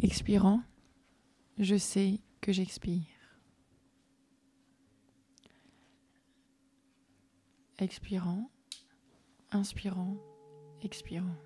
Expirant, je sais que j'expire. Expirant, inspirant, expirant.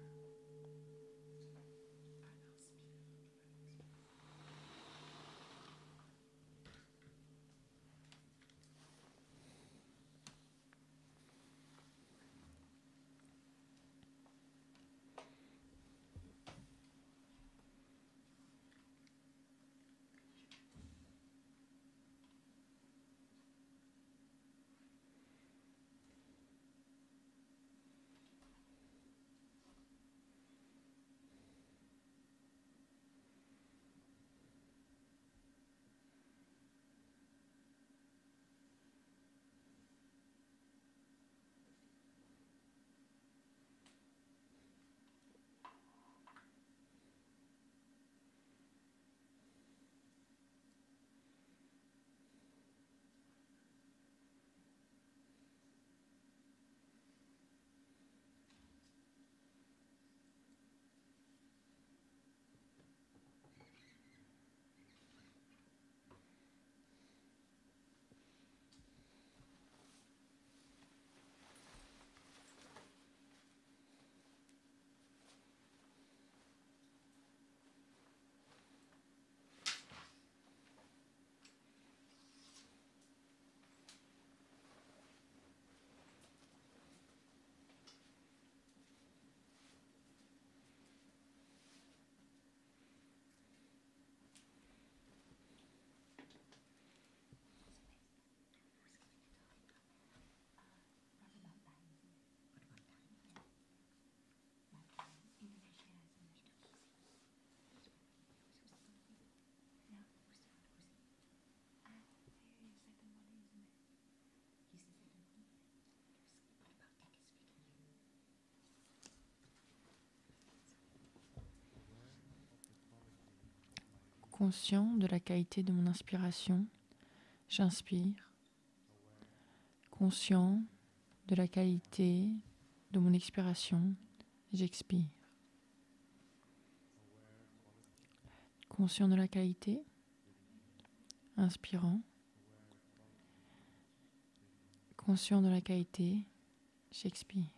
Conscient de la qualité de mon inspiration, j'inspire. Conscient de la qualité de mon expiration, j'expire. Conscient de la qualité, inspirant. Conscient de la qualité, j'expire.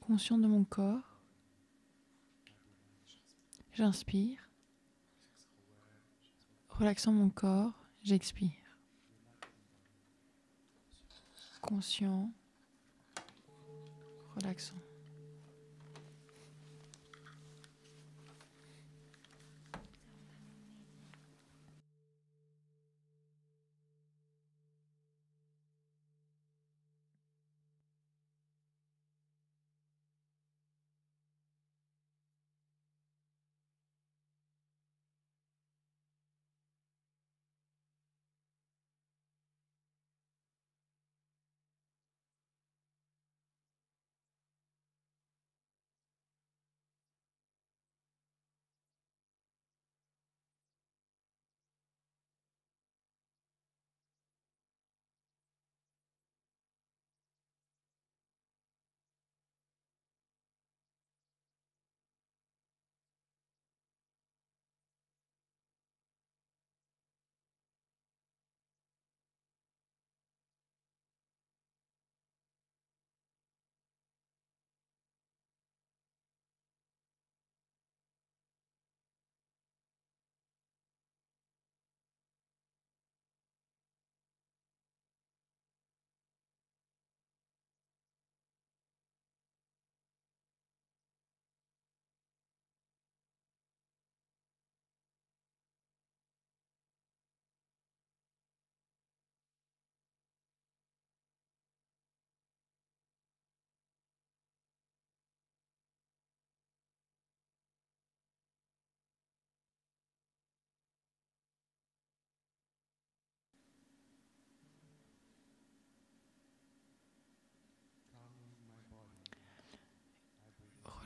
Conscient de mon corps, j'inspire. Relaxant mon corps, j'expire. Conscient, relaxant.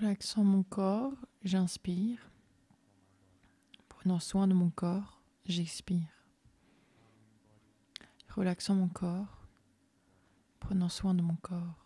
Relaxant mon corps, j'inspire. Prenant soin de mon corps, j'expire. Relaxant mon corps, prenant soin de mon corps.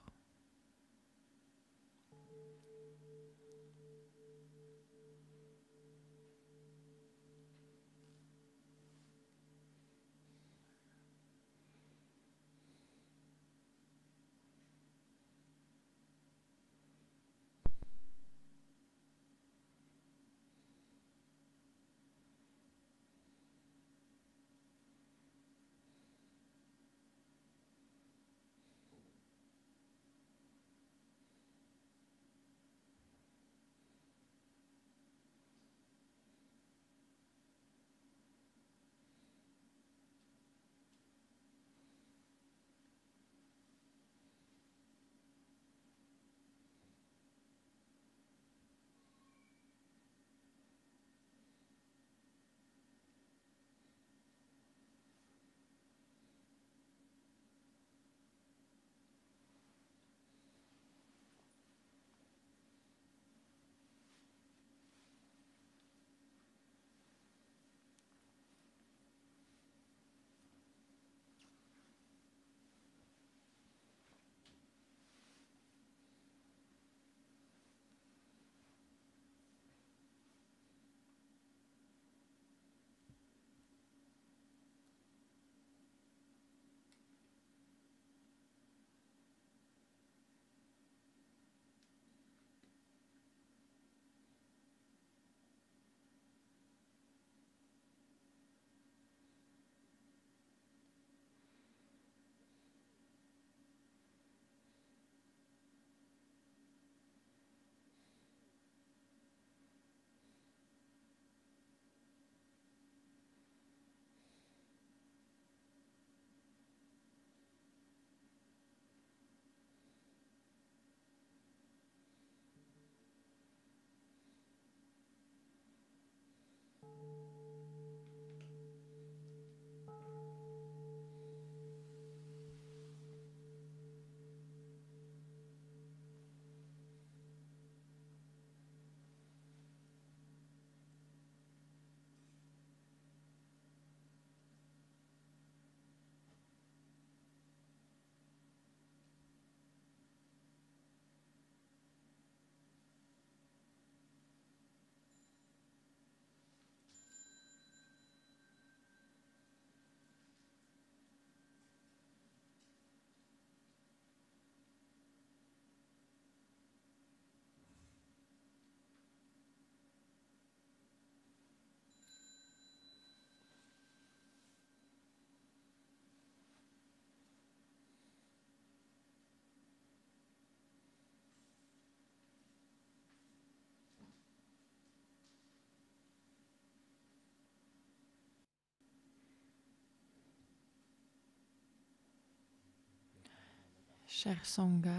Cher Sangha,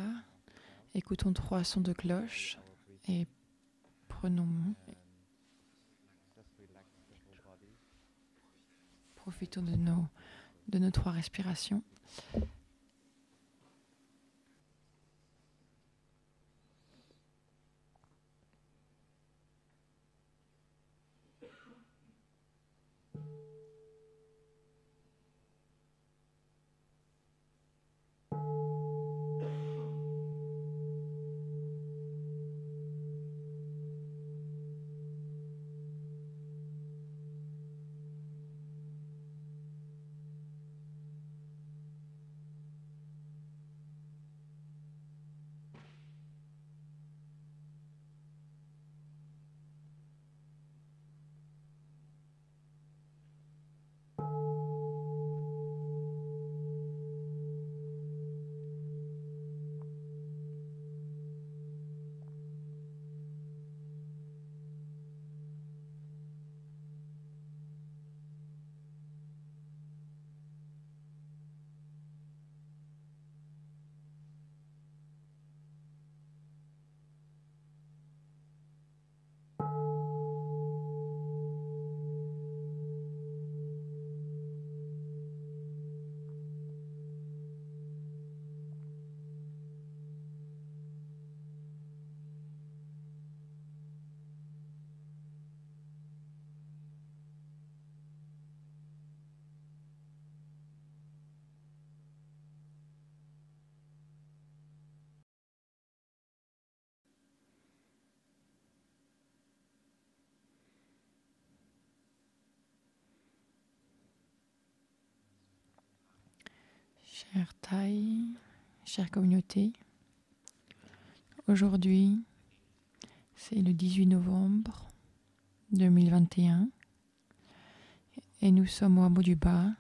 écoutons 3 sons de cloche et profitons de nos 3 respirations. Chère Thaï, chère communauté, aujourd'hui, c'est le 18 novembre 2021 et nous sommes au hameau du Bas,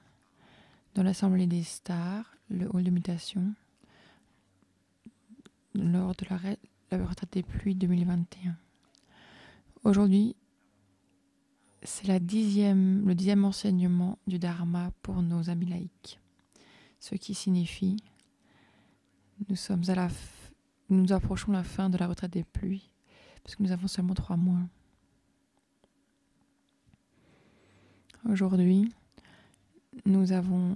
dans l'Assemblée des Stars, le hall de mutation, lors de la retraite des pluies 2021. Aujourd'hui, c'est le 10e enseignement du Dharma pour nos amis laïcs, ce qui signifie nous approchons la fin de la retraite des pluies, parce que nous avons seulement 3 mois. Aujourd'hui, nous avons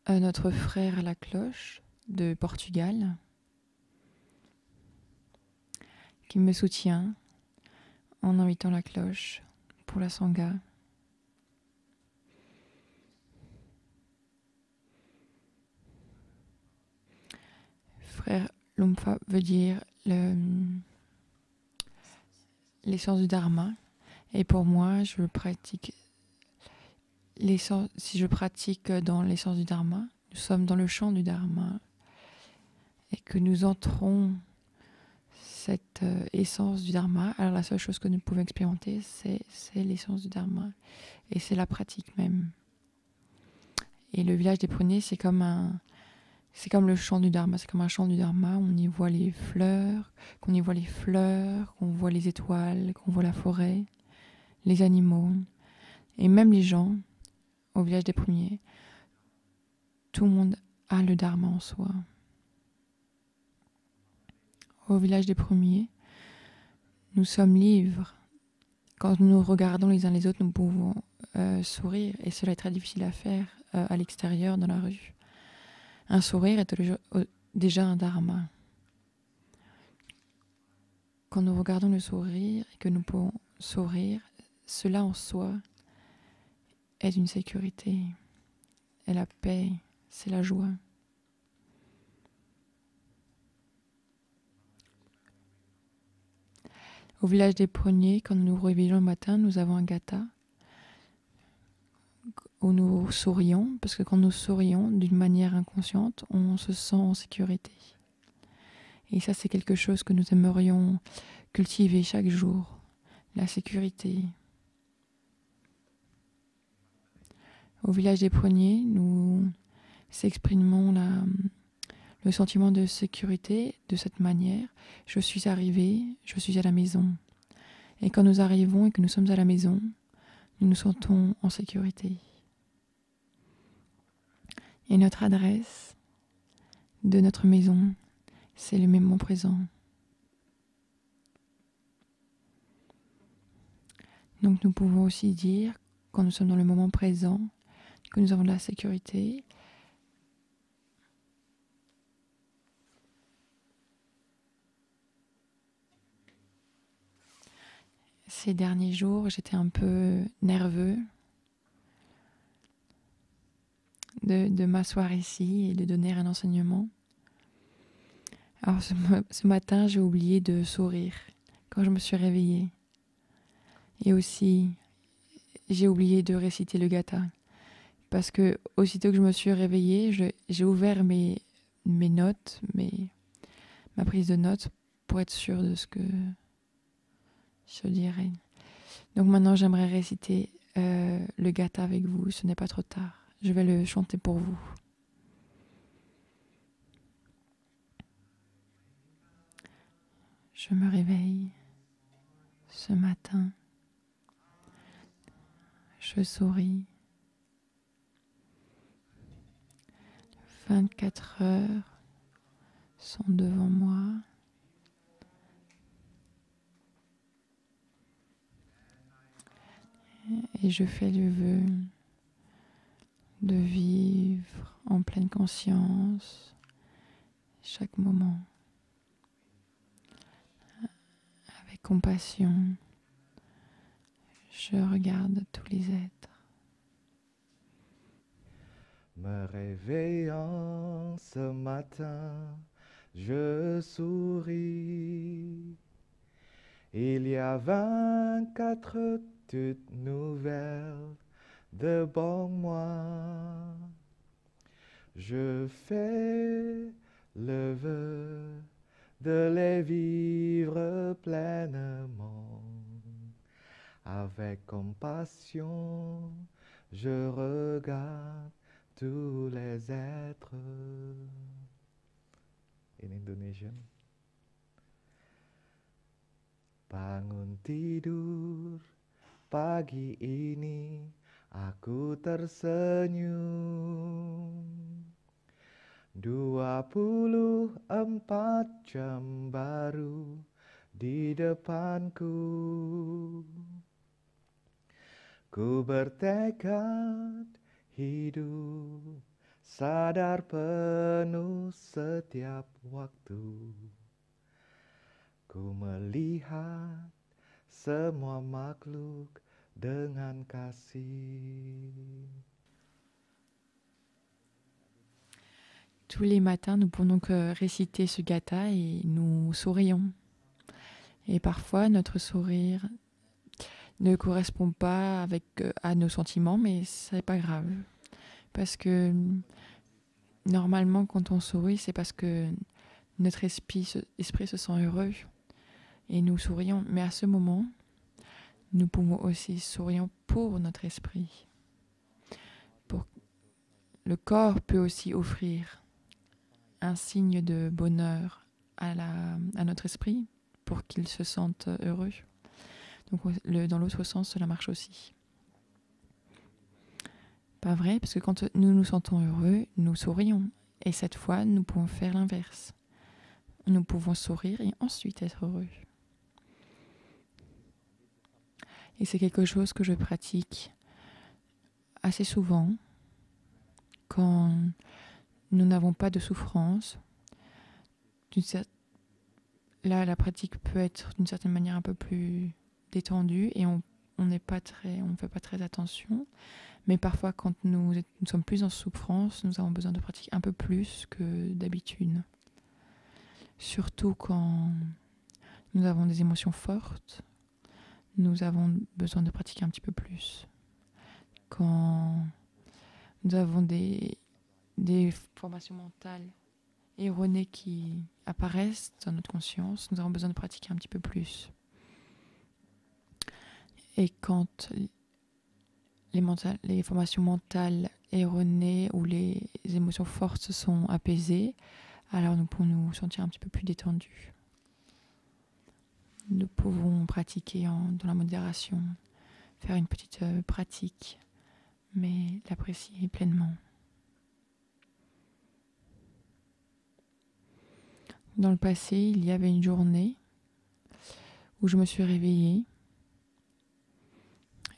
notre frère à la cloche de Portugal qui me soutient en invitant la cloche pour la Sangha. Frère Lumpha veut dire l'essence du Dharma. Et pour moi, si je pratique dans l'essence du Dharma, nous sommes dans le champ du Dharma et que nous entrons cette essence du Dharma. Alors la seule chose que nous pouvons expérimenter, c'est l'essence du Dharma et c'est la pratique même. Et le village des pruniers, c'est comme le champ du Dharma, c'est comme un champ du Dharma, on y voit les fleurs, qu'on voit les étoiles, qu'on voit la forêt, les animaux, et même les gens au village des pruniers. Tout le monde a le Dharma en soi. Au village des premiers, nous sommes libres. Quand nous nous regardons les uns les autres, nous pouvons sourire, et cela est très difficile à faire à l'extérieur, dans la rue. Un sourire est déjà un dharma. Quand nous regardons le sourire et que nous pouvons sourire, cela en soi est une sécurité, est la paix, c'est la joie. Au village des pruniers, quand nous nous réveillons le matin, nous avons un gatha où nous sourions, parce que quand nous sourions d'une manière inconsciente, on se sent en sécurité. Et ça, c'est quelque chose que nous aimerions cultiver chaque jour, la sécurité. Au village des pruniers, nous exprimons le sentiment de sécurité de cette manière. Je suis arrivé, je suis à la maison. Et quand nous arrivons et que nous sommes à la maison, nous nous sentons en sécurité. Et notre adresse de notre maison, c'est le moment présent. Donc nous pouvons aussi dire, quand nous sommes dans le moment présent, que nous avons de la sécurité. Ces derniers jours, j'étais un peu nerveux de m'asseoir ici et de donner un enseignement. Alors ce matin, j'ai oublié de sourire quand je me suis réveillée. Et aussi, j'ai oublié de réciter le gatha. Parce que aussitôt que je me suis réveillée, j'ai ouvert mes notes, ma prise de notes, pour être sûre de ce que je dirais. Donc maintenant, j'aimerais réciter le gatha avec vous. Ce n'est pas trop tard. Je vais le chanter pour vous. Je me réveille ce matin. Je souris. 24 heures sont devant moi. Et je fais le vœu de vivre en pleine conscience chaque moment, avec compassion. Je regarde tous les êtres. Me réveillant ce matin, je souris. Il y a 24 toutes nouvelles devant moi. Je fais le vœu de les vivre pleinement. Avec compassion, je regarde tous les êtres. In Indonesian. Bangun tidur pagi ini, aku tersenyum. 24 jam baru di depanku. Ku bertekad hidup, sadar penuh setiap waktu. Ku melihat semua makhluk dengan kasih. Tous les matins, nous pouvons donc réciter ce gatha et nous sourions. Et parfois, notre sourire ne correspond pas à nos sentiments, mais c'est pas grave. Parce que normalement, quand on sourit, c'est parce que notre esprit se sent heureux et nous sourions. Mais à ce moment, nous pouvons aussi sourire pour notre esprit. Le corps peut aussi offrir un signe de bonheur à notre esprit pour qu'il se sente heureux. Donc dans l'autre sens, cela marche aussi. Pas vrai, parce que quand nous nous sentons heureux, nous sourions. Et cette fois, nous pouvons faire l'inverse. Nous pouvons sourire et ensuite être heureux. Et c'est quelque chose que je pratique assez souvent quand nous n'avons pas de souffrance. Là, la pratique peut être d'une certaine manière un peu plus détendue et on ne fait pas très attention. Mais parfois, quand nous sommes plus en souffrance, nous avons besoin de pratiquer un peu plus que d'habitude. Surtout quand nous avons des émotions fortes, nous avons besoin de pratiquer un petit peu plus. Quand nous avons des formations mentales erronées qui apparaissent dans notre conscience, nous avons besoin de pratiquer un petit peu plus. Et quand les formations mentales erronées ou les émotions fortes se sont apaisées, alors nous pouvons nous sentir un petit peu plus détendus. Nous pouvons pratiquer dans la modération, faire une petite pratique, mais l'apprécier pleinement. Dans le passé, il y avait une journée où je me suis réveillée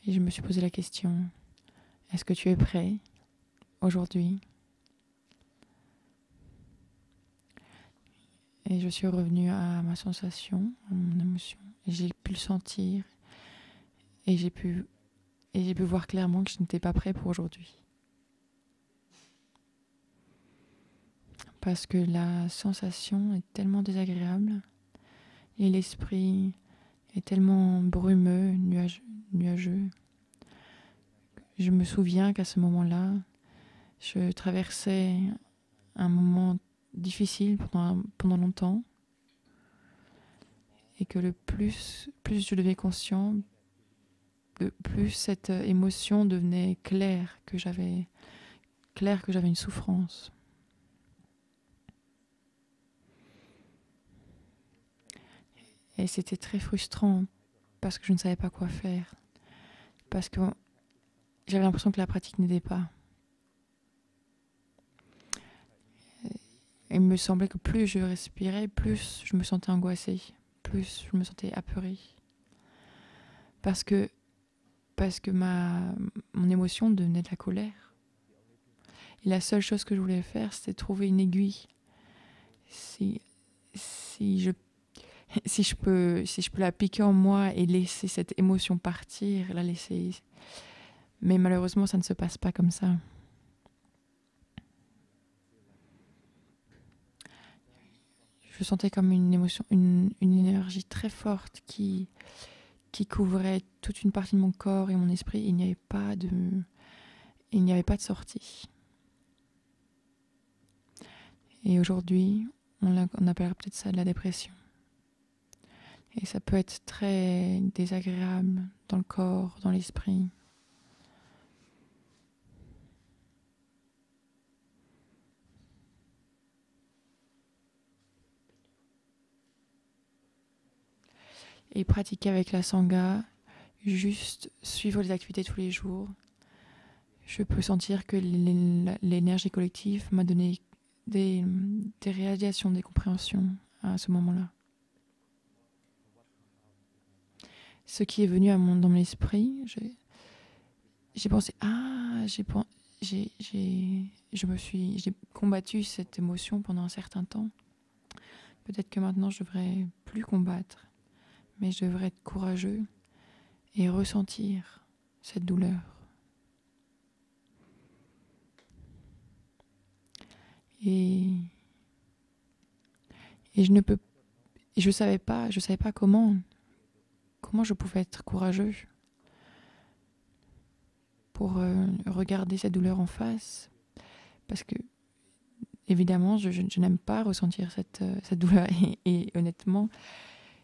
et je me suis posé la question, est-ce que tu es prêt aujourd'hui ? Et je suis revenue à ma sensation, à mon émotion. Et j'ai pu le sentir. Et j'ai pu voir clairement que je n'étais pas prêt pour aujourd'hui. Parce que la sensation est tellement désagréable. Et l'esprit est tellement brumeux, nuageux. Je me souviens qu'à ce moment-là, je traversais un moment difficile pendant longtemps et que le plus je devenais conscient, plus cette émotion devenait claire que j'avais une souffrance. Et c'était très frustrant parce que je ne savais pas quoi faire, parce que j'avais l'impression que la pratique n'aidait pas. Il me semblait que plus je respirais, plus je me sentais angoissée, plus je me sentais apeurée. Parce que mon émotion devenait de la colère. Et la seule chose que je voulais faire, c'était trouver une aiguille. Si je peux la piquer en moi et laisser cette émotion partir, la laisser. Mais malheureusement, ça ne se passe pas comme ça. Je sentais comme une émotion, une énergie très forte qui couvrait toute une partie de mon corps et mon esprit. Il n'y avait pas de sortie. Et aujourd'hui, on appellerait peut-être ça de la dépression. Et ça peut être très désagréable dans le corps, dans l'esprit. Et pratiquer avec la Sangha, juste suivre les activités tous les jours. Je peux sentir que l'énergie collective m'a donné des réalisations, des compréhensions à ce moment-là. Ce qui est venu dans mon esprit, j'ai pensé, j'ai combattu cette émotion pendant un certain temps. Peut-être que maintenant je devrais plus combattre, mais je devrais être courageux et ressentir cette douleur. Et je savais pas comment je pouvais être courageux pour regarder cette douleur en face, parce que évidemment je n'aime pas ressentir cette douleur et honnêtement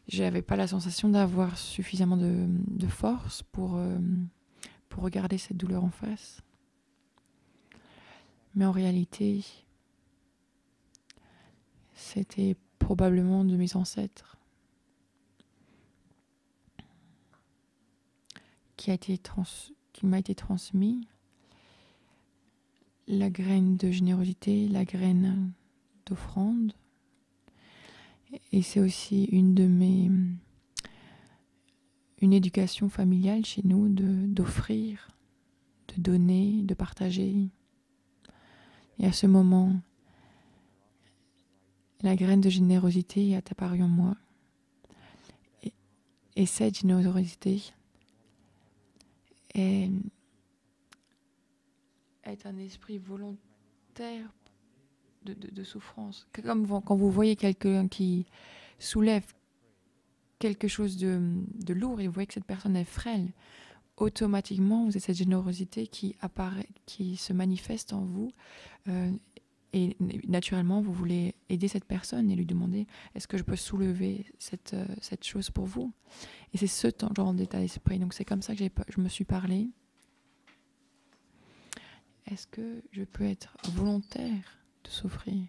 je n'avais pas la sensation d'avoir suffisamment de force pour regarder cette douleur en face. Mais en réalité, c'était probablement de mes ancêtres qui m'a été transmis la graine de générosité, la graine d'offrande. Et c'est aussi une éducation familiale chez nous d'offrir, de donner, de partager. Et à ce moment, la graine de générosité est apparue en moi. Et cette générosité est un esprit volontaire de souffrance. Comme quand vous voyez quelqu'un qui soulève quelque chose de lourd et vous voyez que cette personne est frêle, automatiquement vous avez cette générosité qui apparaît, qui se manifeste en vous et naturellement vous voulez aider cette personne et lui demander est-ce que je peux soulever cette chose pour vous, et c'est ce genre d'état d'esprit. Donc c'est comme ça que je me suis parlé. Est-ce que je peux être volontaire de souffrir?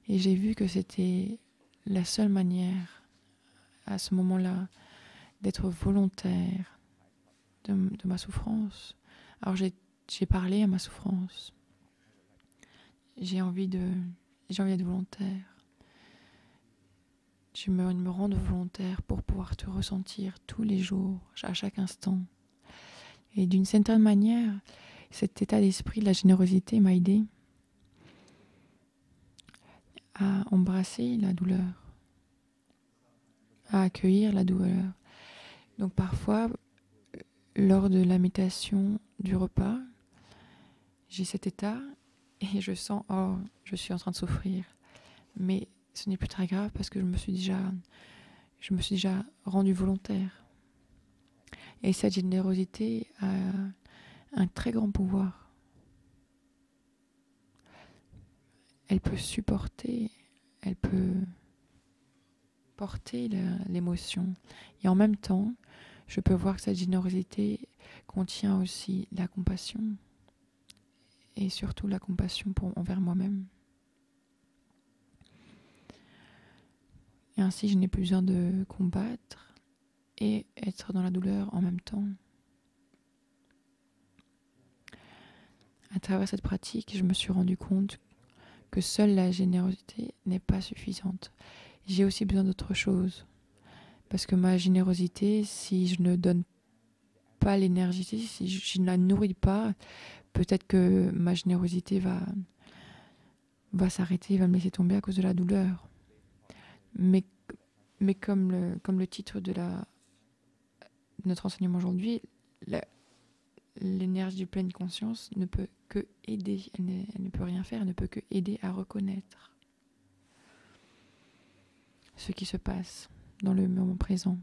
Et j'ai vu que c'était la seule manière à ce moment-là d'être volontaire de ma souffrance. Alors j'ai parlé à ma souffrance. J'ai envie d'être volontaire. Je me rends volontaire pour pouvoir te ressentir tous les jours, à chaque instant. Et d'une certaine manière, cet état d'esprit de la générosité m'a aidé à embrasser la douleur, à accueillir la douleur. Donc parfois, lors de la méditation du repas, j'ai cet état et je sens, je suis en train de souffrir. Mais ce n'est plus très grave parce que je me suis déjà rendu volontaire. Et cette générosité a un très grand pouvoir. Elle peut supporter, elle peut porter l'émotion. Et en même temps, je peux voir que cette générosité contient aussi la compassion. Et surtout la compassion envers moi-même. Et ainsi, je n'ai plus besoin de combattre et être dans la douleur en même temps. À travers cette pratique, je me suis rendu compte que seule la générosité n'est pas suffisante. J'ai aussi besoin d'autre chose. Parce que ma générosité, si je ne donne pas l'énergie, si je ne la nourris pas, peut-être que ma générosité va s'arrêter, va me laisser tomber à cause de la douleur. Mais comme le titre de notre enseignement aujourd'hui, l'énergie de pleine conscience ne peut que aider, elle ne peut rien faire, elle ne peut que aider à reconnaître ce qui se passe dans le moment présent.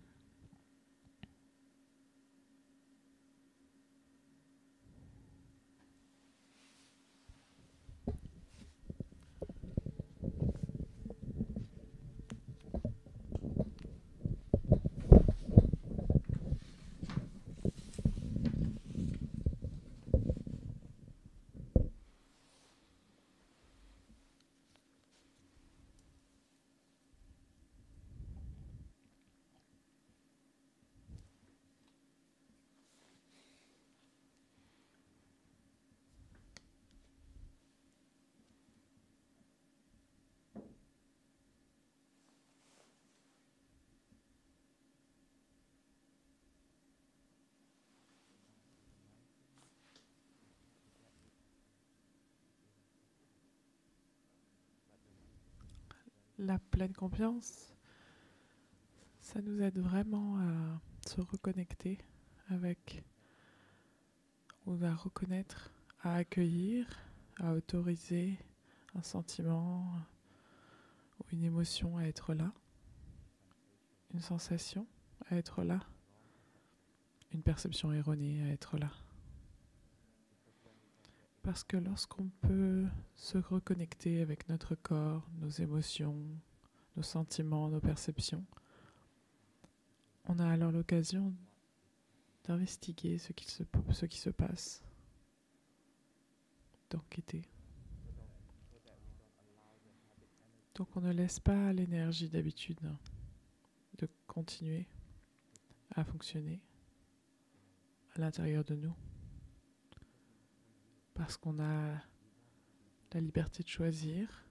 La pleine confiance, ça nous aide vraiment à se reconnecter avec, ou à reconnaître, à accueillir, à autoriser un sentiment ou une émotion à être là, une sensation à être là, une perception erronée à être là. Parce que lorsqu'on peut se reconnecter avec notre corps, nos émotions, nos sentiments, nos perceptions, on a alors l'occasion d'investiguer ce qui se passe, d'enquêter. Donc on ne laisse pas l'énergie d'habitude de continuer à fonctionner à l'intérieur de nous. Parce qu'on a la liberté de choisir,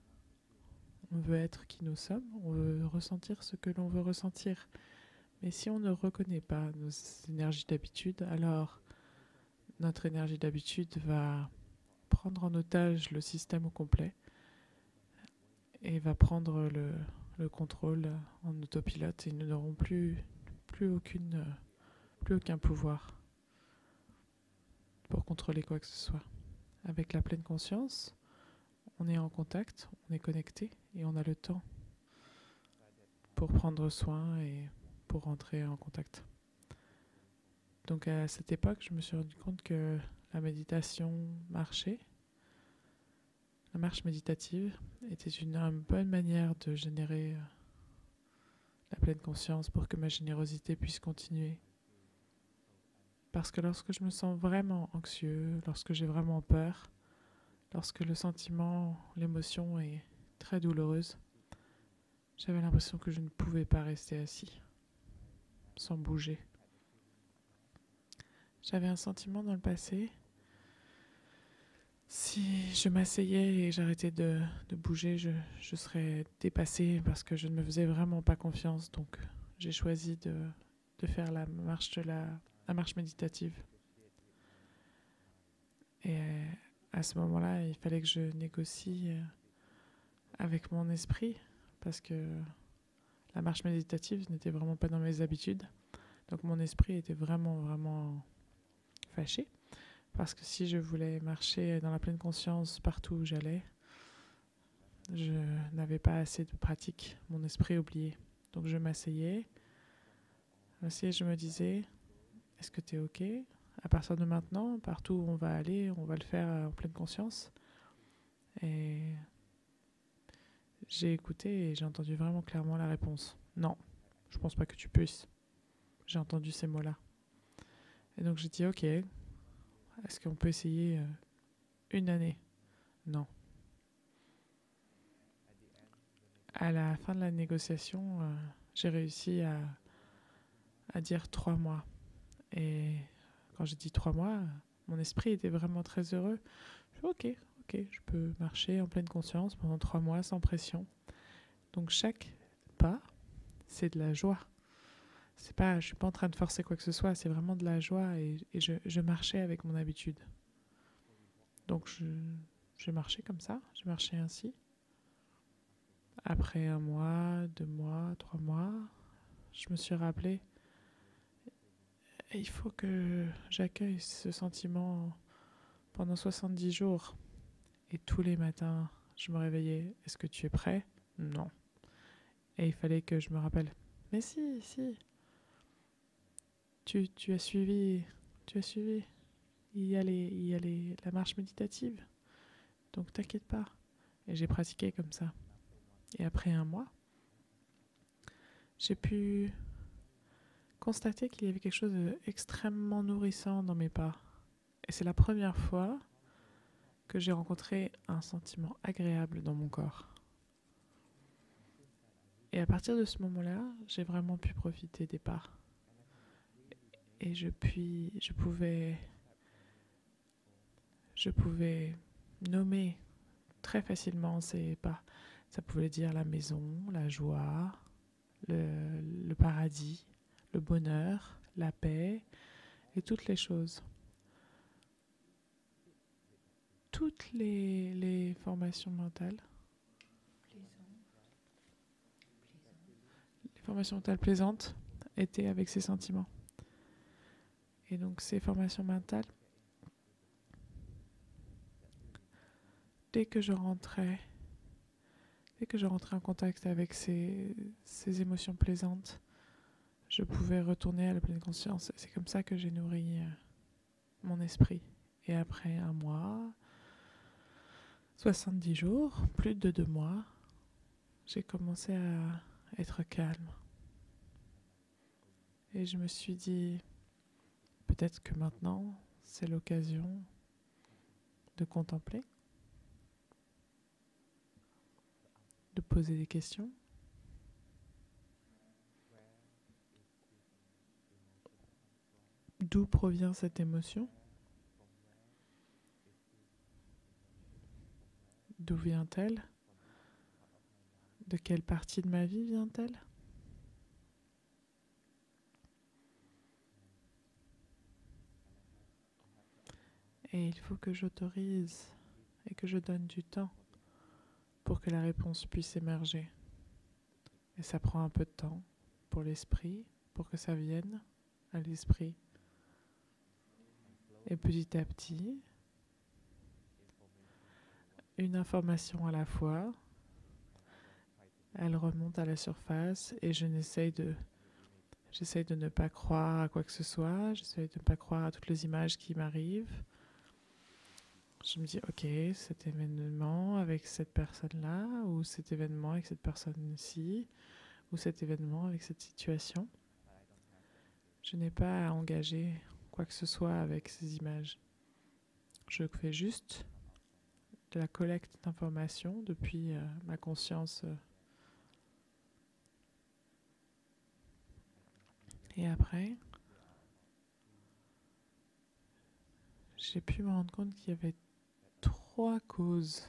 on veut être qui nous sommes, on veut ressentir ce que l'on veut ressentir. Mais si on ne reconnaît pas nos énergies d'habitude, alors notre énergie d'habitude va prendre en otage le système au complet et va prendre le contrôle en autopilote et nous n'aurons plus aucun pouvoir pour contrôler quoi que ce soit. Avec la pleine conscience, on est en contact, on est connecté et on a le temps pour prendre soin et pour rentrer en contact. Donc à cette époque, je me suis rendu compte que la méditation marchait. La marche méditative était une bonne manière de générer la pleine conscience pour que ma générosité puisse continuer. Parce que lorsque je me sens vraiment anxieux, lorsque j'ai vraiment peur, lorsque le sentiment, l'émotion est très douloureuse, j'avais l'impression que je ne pouvais pas rester assis, sans bouger. J'avais un sentiment dans le passé, si je m'asseyais et j'arrêtais de bouger, je serais dépassée parce que je ne me faisais vraiment pas confiance. Donc j'ai choisi de faire la marche méditative. Et à ce moment-là, il fallait que je négocie avec mon esprit parce que la marche méditative n'était vraiment pas dans mes habitudes. Donc mon esprit était vraiment fâché. Parce que si je voulais marcher dans la pleine conscience partout où j'allais, je n'avais pas assez de pratique. Mon esprit oubliait. Donc je m'asseyais. Je me disais, est-ce que tu es OK ? À partir de maintenant, partout où on va aller, on va le faire en pleine conscience. Et j'ai écouté et j'ai entendu vraiment clairement la réponse. Non, je pense pas que tu puisses. J'ai entendu ces mots-là. Et donc j'ai dit, OK, est-ce qu'on peut essayer une année ? Non. À la fin de la négociation, j'ai réussi à dire 3 mois. Et quand j'ai dit 3 mois, mon esprit était vraiment très heureux. Je dis, ok, je peux marcher en pleine conscience pendant 3 mois sans pression. Donc chaque pas, c'est de la joie. Je ne suis pas en train de forcer quoi que ce soit, c'est vraiment de la joie et je marchais avec mon habitude. Donc j'ai marché comme ça, j'ai marché ainsi. Après 1 mois, 2 mois, 3 mois, je me suis rappelé, il faut que j'accueille ce sentiment pendant 70 jours. Et tous les matins, je me réveillais, est-ce que tu es prêt ? Non. Et il fallait que je me rappelle, mais si, tu as suivi, il y a la marche méditative, donc t'inquiète pas. Et j'ai pratiqué comme ça. Et après 1 mois, j'ai pu constater qu'il y avait quelque chose d'extrêmement nourrissant dans mes pas. Et c'est la première fois que j'ai rencontré un sentiment agréable dans mon corps. Et à partir de ce moment-là, j'ai vraiment pu profiter des pas. Et je pouvais nommer très facilement ces pas. Ça pouvait dire la maison, la joie, le paradis, le bonheur, la paix et toutes les choses. Toutes les formations mentales formations mentales plaisantes étaient avec ces sentiments. Et donc ces formations mentales, dès que je rentrais en contact avec ces émotions plaisantes, je pouvais retourner à la pleine conscience. C'est comme ça que j'ai nourri mon esprit. Et après 1 mois, 70 jours, plus de 2 mois, j'ai commencé à être calme. Et je me suis dit, peut-être que maintenant, c'est l'occasion de contempler, de poser des questions. D'où provient cette émotion? D'où vient-elle? De quelle partie de ma vie vient-elle? Et il faut que j'autorise et que je donne du temps pour que la réponse puisse émerger. Et ça prend un peu de temps pour l'esprit, pour que ça vienne à l'esprit. Et petit à petit, une information à la fois, elle remonte à la surface et j'essaye de ne pas croire à quoi que ce soit, j'essaye de ne pas croire à toutes les images qui m'arrivent. Je me dis, ok, cet événement avec cette personne-là, ou cet événement avec cette personne-ci, ou cet événement avec cette situation. Je n'ai pas à engager quoi que ce soit avec ces images. Je fais juste de la collecte d'informations depuis ma conscience. Et après, j'ai pu me rendre compte qu'il y avait trois causes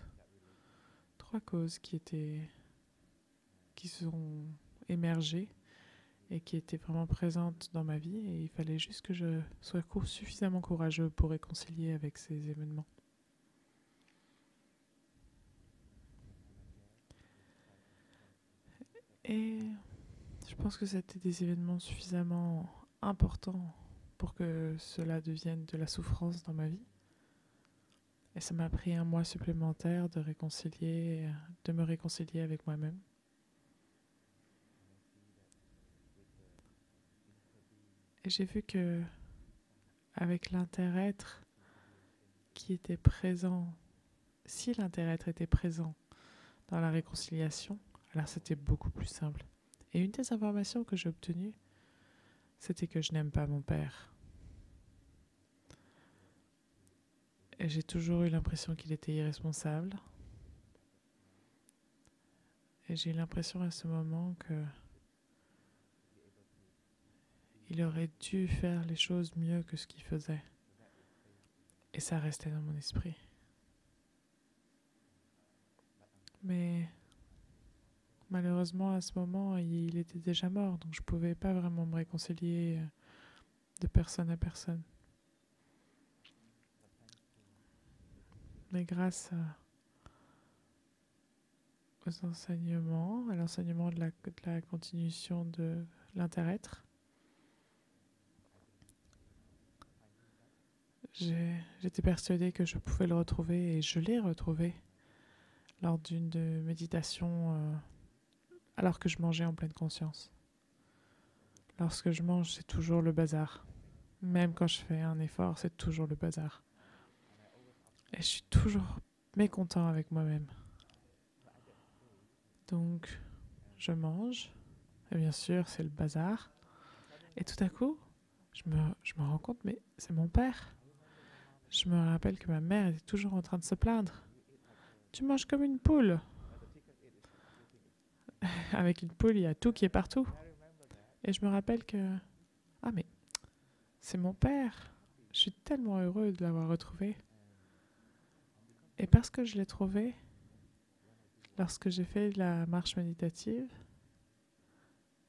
qui sont émergées et qui étaient vraiment présentes dans ma vie, et il fallait juste que je sois suffisamment courageux pour réconcilier avec ces événements. Et je pense que c'était des événements suffisamment importants pour que cela devienne de la souffrance dans ma vie. Et ça m'a pris 1 mois supplémentaire de me réconcilier avec moi-même. Et j'ai vu que avec l'inter-être qui était présent, si l'inter-être était présent dans la réconciliation, alors c'était beaucoup plus simple. Et une des informations que j'ai obtenues, c'était que je n'aime pas mon père. Et j'ai toujours eu l'impression qu'il était irresponsable. Et j'ai eu l'impression à ce moment que il aurait dû faire les choses mieux que ce qu'il faisait. Et ça restait dans mon esprit. Mais malheureusement, à ce moment, il était déjà mort, donc je ne pouvais pas vraiment me réconcilier de personne à personne. Mais grâce aux enseignements, à l'enseignement de la continuation de l'inter-être, j'étais persuadée que je pouvais le retrouver, et je l'ai retrouvé lors d'une méditation alors que je mangeais en pleine conscience. Lorsque je mange, c'est toujours le bazar. Même quand je fais un effort, c'est toujours le bazar. Et je suis toujours mécontent avec moi-même. Donc, je mange, et bien sûr, c'est le bazar. Et tout à coup, je me rends compte, mais c'est mon père. Je me rappelle que ma mère était toujours en train de se plaindre. Tu manges comme une poule. Avec une poule, il y a tout qui est partout. Et je me rappelle que, ah mais, c'est mon père. Je suis tellement heureux de l'avoir retrouvé. Et parce que je l'ai trouvé, lorsque j'ai fait la marche méditative,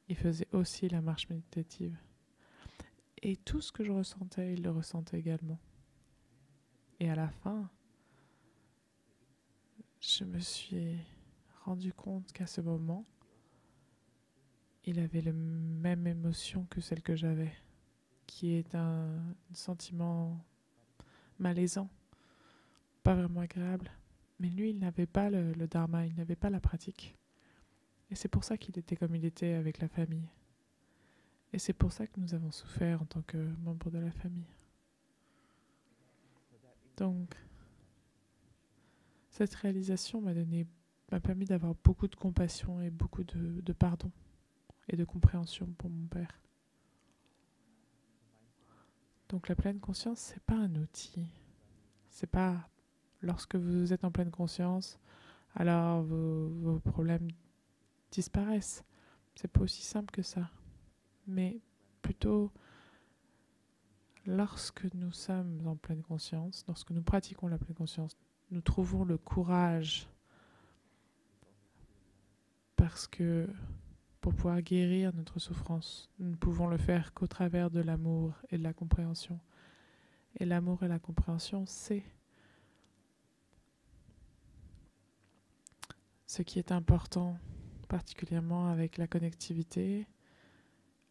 il faisait aussi la marche méditative. Et tout ce que je ressentais, il le ressentait également. Et à la fin, je me suis rendu compte qu'à ce moment, il avait la même émotion que celle que j'avais, qui est un sentiment malaisant, pas vraiment agréable. Mais lui, il n'avait pas le dharma, il n'avait pas la pratique. Et c'est pour ça qu'il était comme il était avec la famille. Et c'est pour ça que nous avons souffert en tant que membres de la famille. Donc, cette réalisation m'a permis d'avoir beaucoup de compassion et beaucoup de pardon et de compréhension pour mon père. Donc la pleine conscience, c'est pas un outil. C'est pas lorsque vous êtes en pleine conscience, alors vos problèmes disparaissent. C'est pas aussi simple que ça. Mais plutôt lorsque nous sommes en pleine conscience, lorsque nous pratiquons la pleine conscience, nous trouvons le courage parce que pour pouvoir guérir notre souffrance, nous ne pouvons le faire qu'au travers de l'amour et de la compréhension. Et l'amour et la compréhension, c'est ce qui est important, particulièrement avec la connectivité,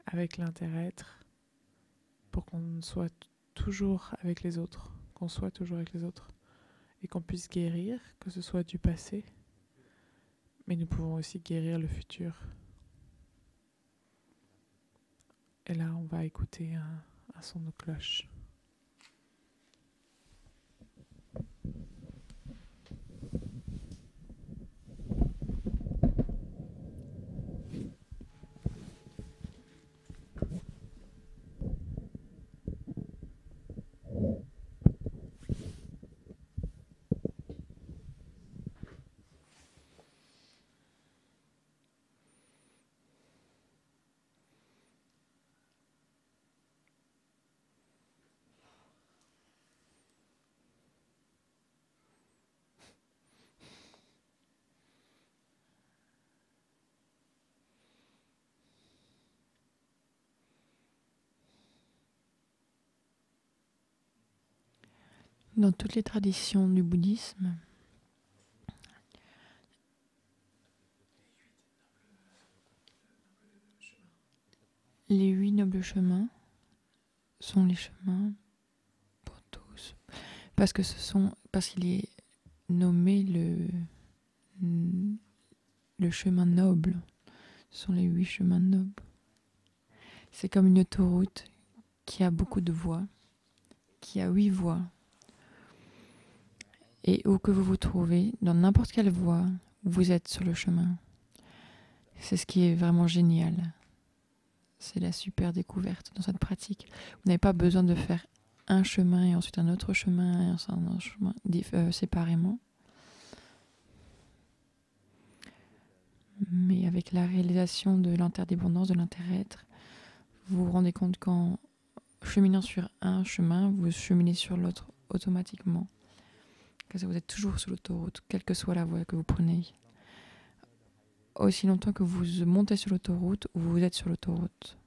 avec l'inter-être, pour qu'on soit toujours avec les autres, qu'on soit toujours avec les autres, et qu'on puisse guérir, que ce soit du passé, mais nous pouvons aussi guérir le futur. Et là, on va écouter un son de cloche. Dans toutes les traditions du bouddhisme, les 8 nobles chemins sont les chemins pour tous. Parce qu'il est nommé le chemin noble. Ce sont les 8 chemins nobles. C'est comme une autoroute qui a beaucoup de voies, qui a 8 voies. Et où que vous vous trouvez, dans n'importe quelle voie, vous êtes sur le chemin. C'est ce qui est vraiment génial. C'est la super découverte dans cette pratique. Vous n'avez pas besoin de faire un chemin et ensuite un autre chemin et ensuite un autre chemin séparément. Mais avec la réalisation de l'interdépendance, de l'inter-être, vous vous rendez compte qu'en cheminant sur un chemin, vous cheminez sur l'autre automatiquement. Vous êtes toujours sur l'autoroute, quelle que soit la voie que vous prenez. Aussi longtemps que vous montez sur l'autoroute ou vous êtes sur l'autoroute.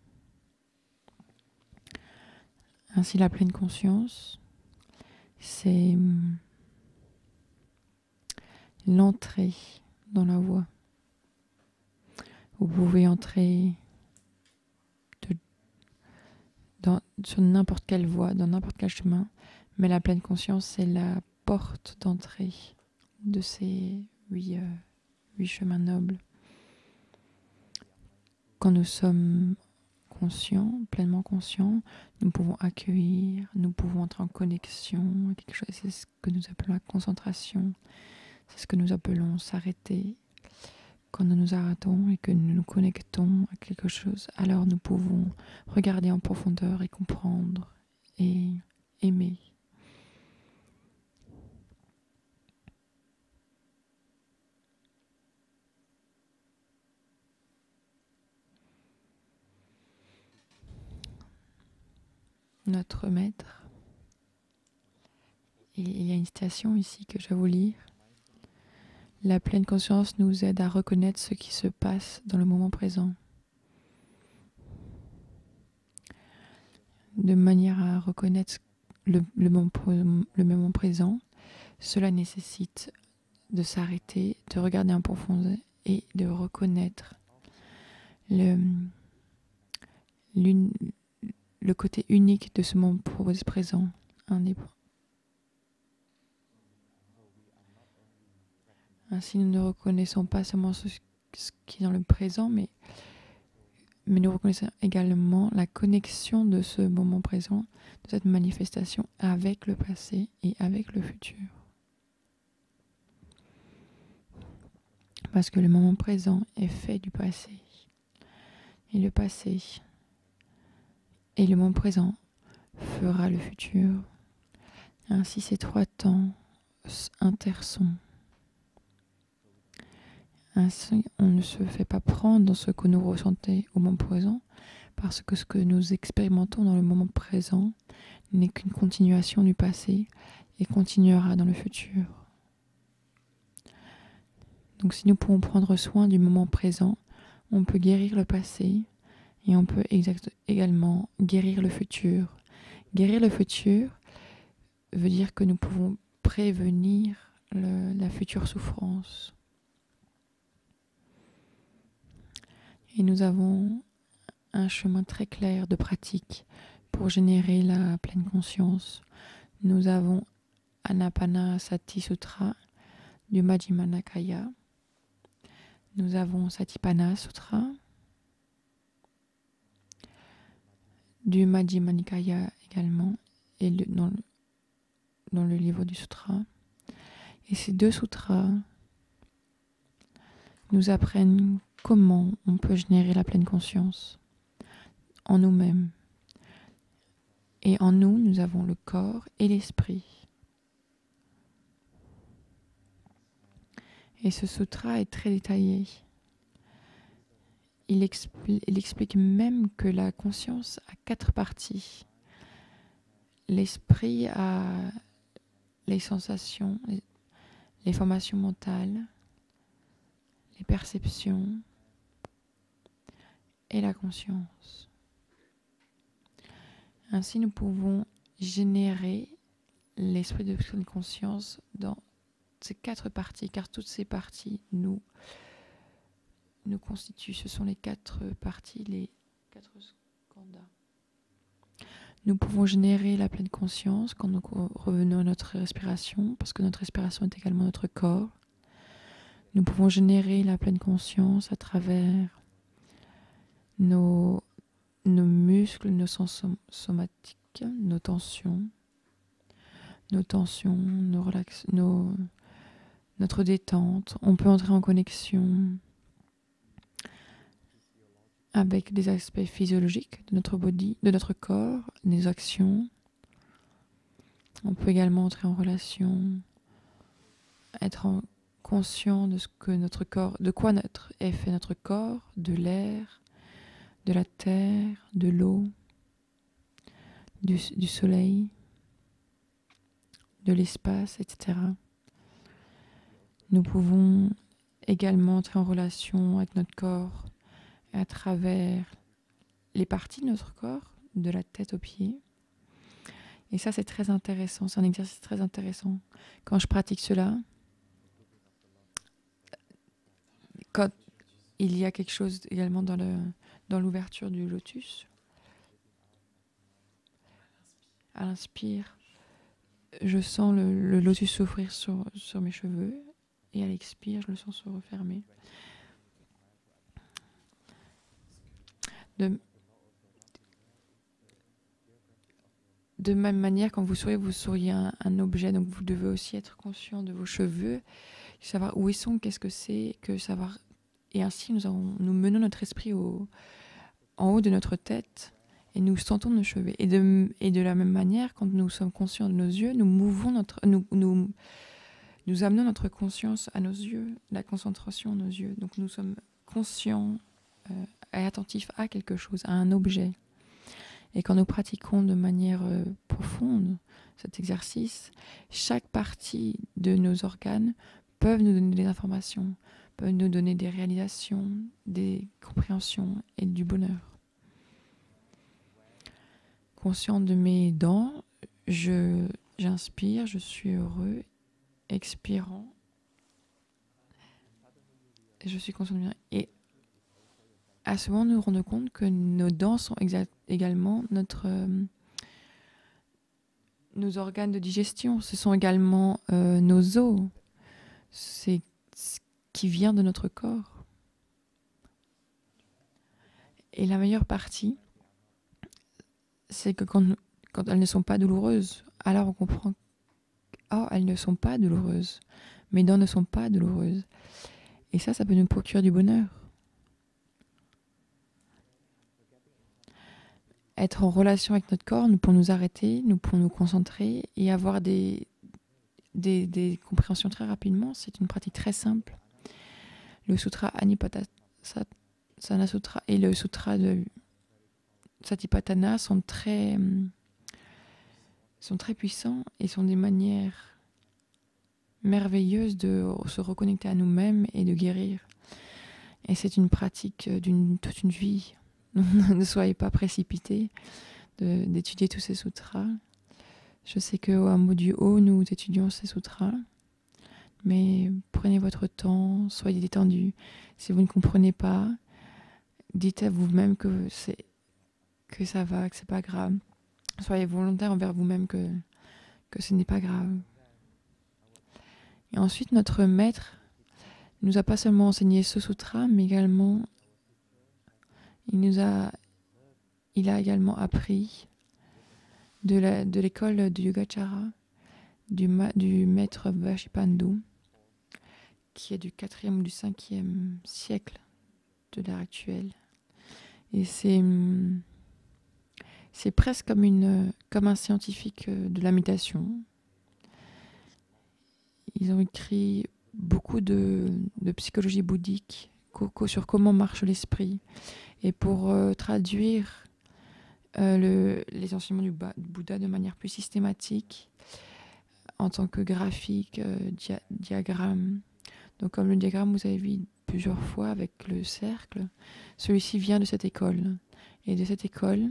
Ainsi, la pleine conscience, c'est l'entrée dans la voie. Vous pouvez entrer sur n'importe quelle voie, dans n'importe quel chemin, mais la pleine conscience, c'est la porte d'entrée de ces 8 chemins nobles. Quand nous sommes conscients, pleinement conscients, nous pouvons accueillir, nous pouvons entrer en connexion à quelque chose. C'est ce que nous appelons la concentration. C'est ce que nous appelons s'arrêter. Quand nous nous arrêtons et que nous nous connectons à quelque chose, alors nous pouvons regarder en profondeur et comprendre et aimer. Notre maître. Et il y a une citation ici que je vais vous lire. La pleine conscience nous aide à reconnaître ce qui se passe dans le moment présent. De manière à reconnaître le moment présent, cela nécessite de s'arrêter, de regarder en profondeur et de reconnaître le, le côté unique de ce moment présent, indépendant. Ainsi, nous ne reconnaissons pas seulement ce qui est dans le présent, mais nous reconnaissons également la connexion de ce moment présent, de cette manifestation avec le passé et avec le futur. Parce que le moment présent est fait du passé. Et le passé et le moment présent fera le futur. Ainsi, ces trois temps intersont. Ainsi, on ne se fait pas prendre dans ce que nous ressentons au moment présent, parce que ce que nous expérimentons dans le moment présent n'est qu'une continuation du passé et continuera dans le futur. Donc si nous pouvons prendre soin du moment présent, on peut guérir le passé et on peut également guérir le futur. Guérir le futur veut dire que nous pouvons prévenir la future souffrance. Et nous avons un chemin très clair de pratique pour générer la pleine conscience. Nous avons Anapanasati Sutra du Majjhima Nikaya. Nous avons Satipana Sutra du Majjhima Nikaya également, et dans le livre du sutra. Et ces deux sutras nous apprennent comment on peut générer la pleine conscience en nous-mêmes. Et en nous, nous avons le corps et l'esprit. Et ce sutra est très détaillé. Il explique même que la conscience a 4 parties. L'esprit a les sensations, les formations mentales, les perceptions et la conscience. Ainsi, nous pouvons générer l'esprit de pleine conscience dans ces 4 parties, car toutes ces parties nous constituent. Ce sont les 4 parties, les 4 skandhas. Nous pouvons générer la pleine conscience quand nous revenons à notre respiration, parce que notre respiration est également notre corps. Nous pouvons générer la pleine conscience à travers nos muscles, nos sens somatiques, nos tensions, notre détente. On peut entrer en connexion avec des aspects physiologiques de notre body, de notre corps, des actions. On peut également entrer en relation, être conscient de ce que notre corps, de quoi est fait notre corps, de l'air, de la terre, de l'eau, du soleil, de l'espace, etc. Nous pouvons également entrer en relation avec notre corps à travers les parties de notre corps, de la tête aux pieds. Et ça, c'est très intéressant. C'est un exercice très intéressant. Quand je pratique cela, quand il y a quelque chose également dans l'ouverture du lotus, à l'inspire, je sens le lotus s'ouvrir sur mes cheveux, et à l'expire, je le sens se refermer. De même manière, quand vous souriez un objet, donc vous devez aussi être conscient de vos cheveux, savoir où ils sont, qu'est-ce que c'est, savoir. Et ainsi, nous menons notre esprit en haut de notre tête et nous sentons nos cheveux. Et de la même manière, quand nous sommes conscients de nos yeux, nous amenons notre conscience à nos yeux, la concentration à nos yeux. Donc nous sommes conscients et attentifs à quelque chose, à un objet. Et quand nous pratiquons de manière profonde cet exercice, chaque partie de nos organes peuvent nous donner des informations, peuvent nous donner des réalisations, des compréhensions et du bonheur. Conscient de mes dents, j'inspire, je suis heureux, expirant, je suis conscient de mes dents. Et à ce moment, nous nous rendons compte que nos dents sont également nos organes de digestion. Ce sont également nos os. C'est ce qui vient de notre corps. Et la meilleure partie, c'est que quand elles ne sont pas douloureuses, alors on comprend elles ne sont pas douloureuses. Mes dents ne sont pas douloureuses. Et ça peut nous procurer du bonheur. Être en relation avec notre corps, nous pouvons nous arrêter, nous pouvons nous concentrer et avoir des compréhensions très rapidement. C'est une pratique très simple. Le sutra Anipatasana Sutra et le sutra de Satipatthana sont très puissants et sont des manières merveilleuses de se reconnecter à nous-mêmes et de guérir. Et c'est une pratique toute une vie. Ne soyez pas précipités d'étudier tous ces sutras. Je sais qu'au Hameau du Haut, nous étudions ces sutras. Mais prenez votre temps, soyez détendus. Si vous ne comprenez pas, dites à vous-même que ça va, que c'est pas grave. Soyez volontaire envers vous-même que ce n'est pas grave. Et ensuite, notre maître nous a pas seulement enseigné ce sutra, mais également il a également appris de l'école de Yogacara du maître Vashipandhu, qui est du 4e ou du 5e siècle de l'ère actuelle. Et c'est presque comme un scientifique de la méditation. Ils ont écrit beaucoup de psychologie bouddhique sur comment marche l'esprit. Et pour traduire les enseignements du Bouddha de manière plus systématique, en tant que graphique, diagramme. Donc comme le diagramme, vous avez vu plusieurs fois avec le cercle, celui-ci vient de cette école. Et de cette école,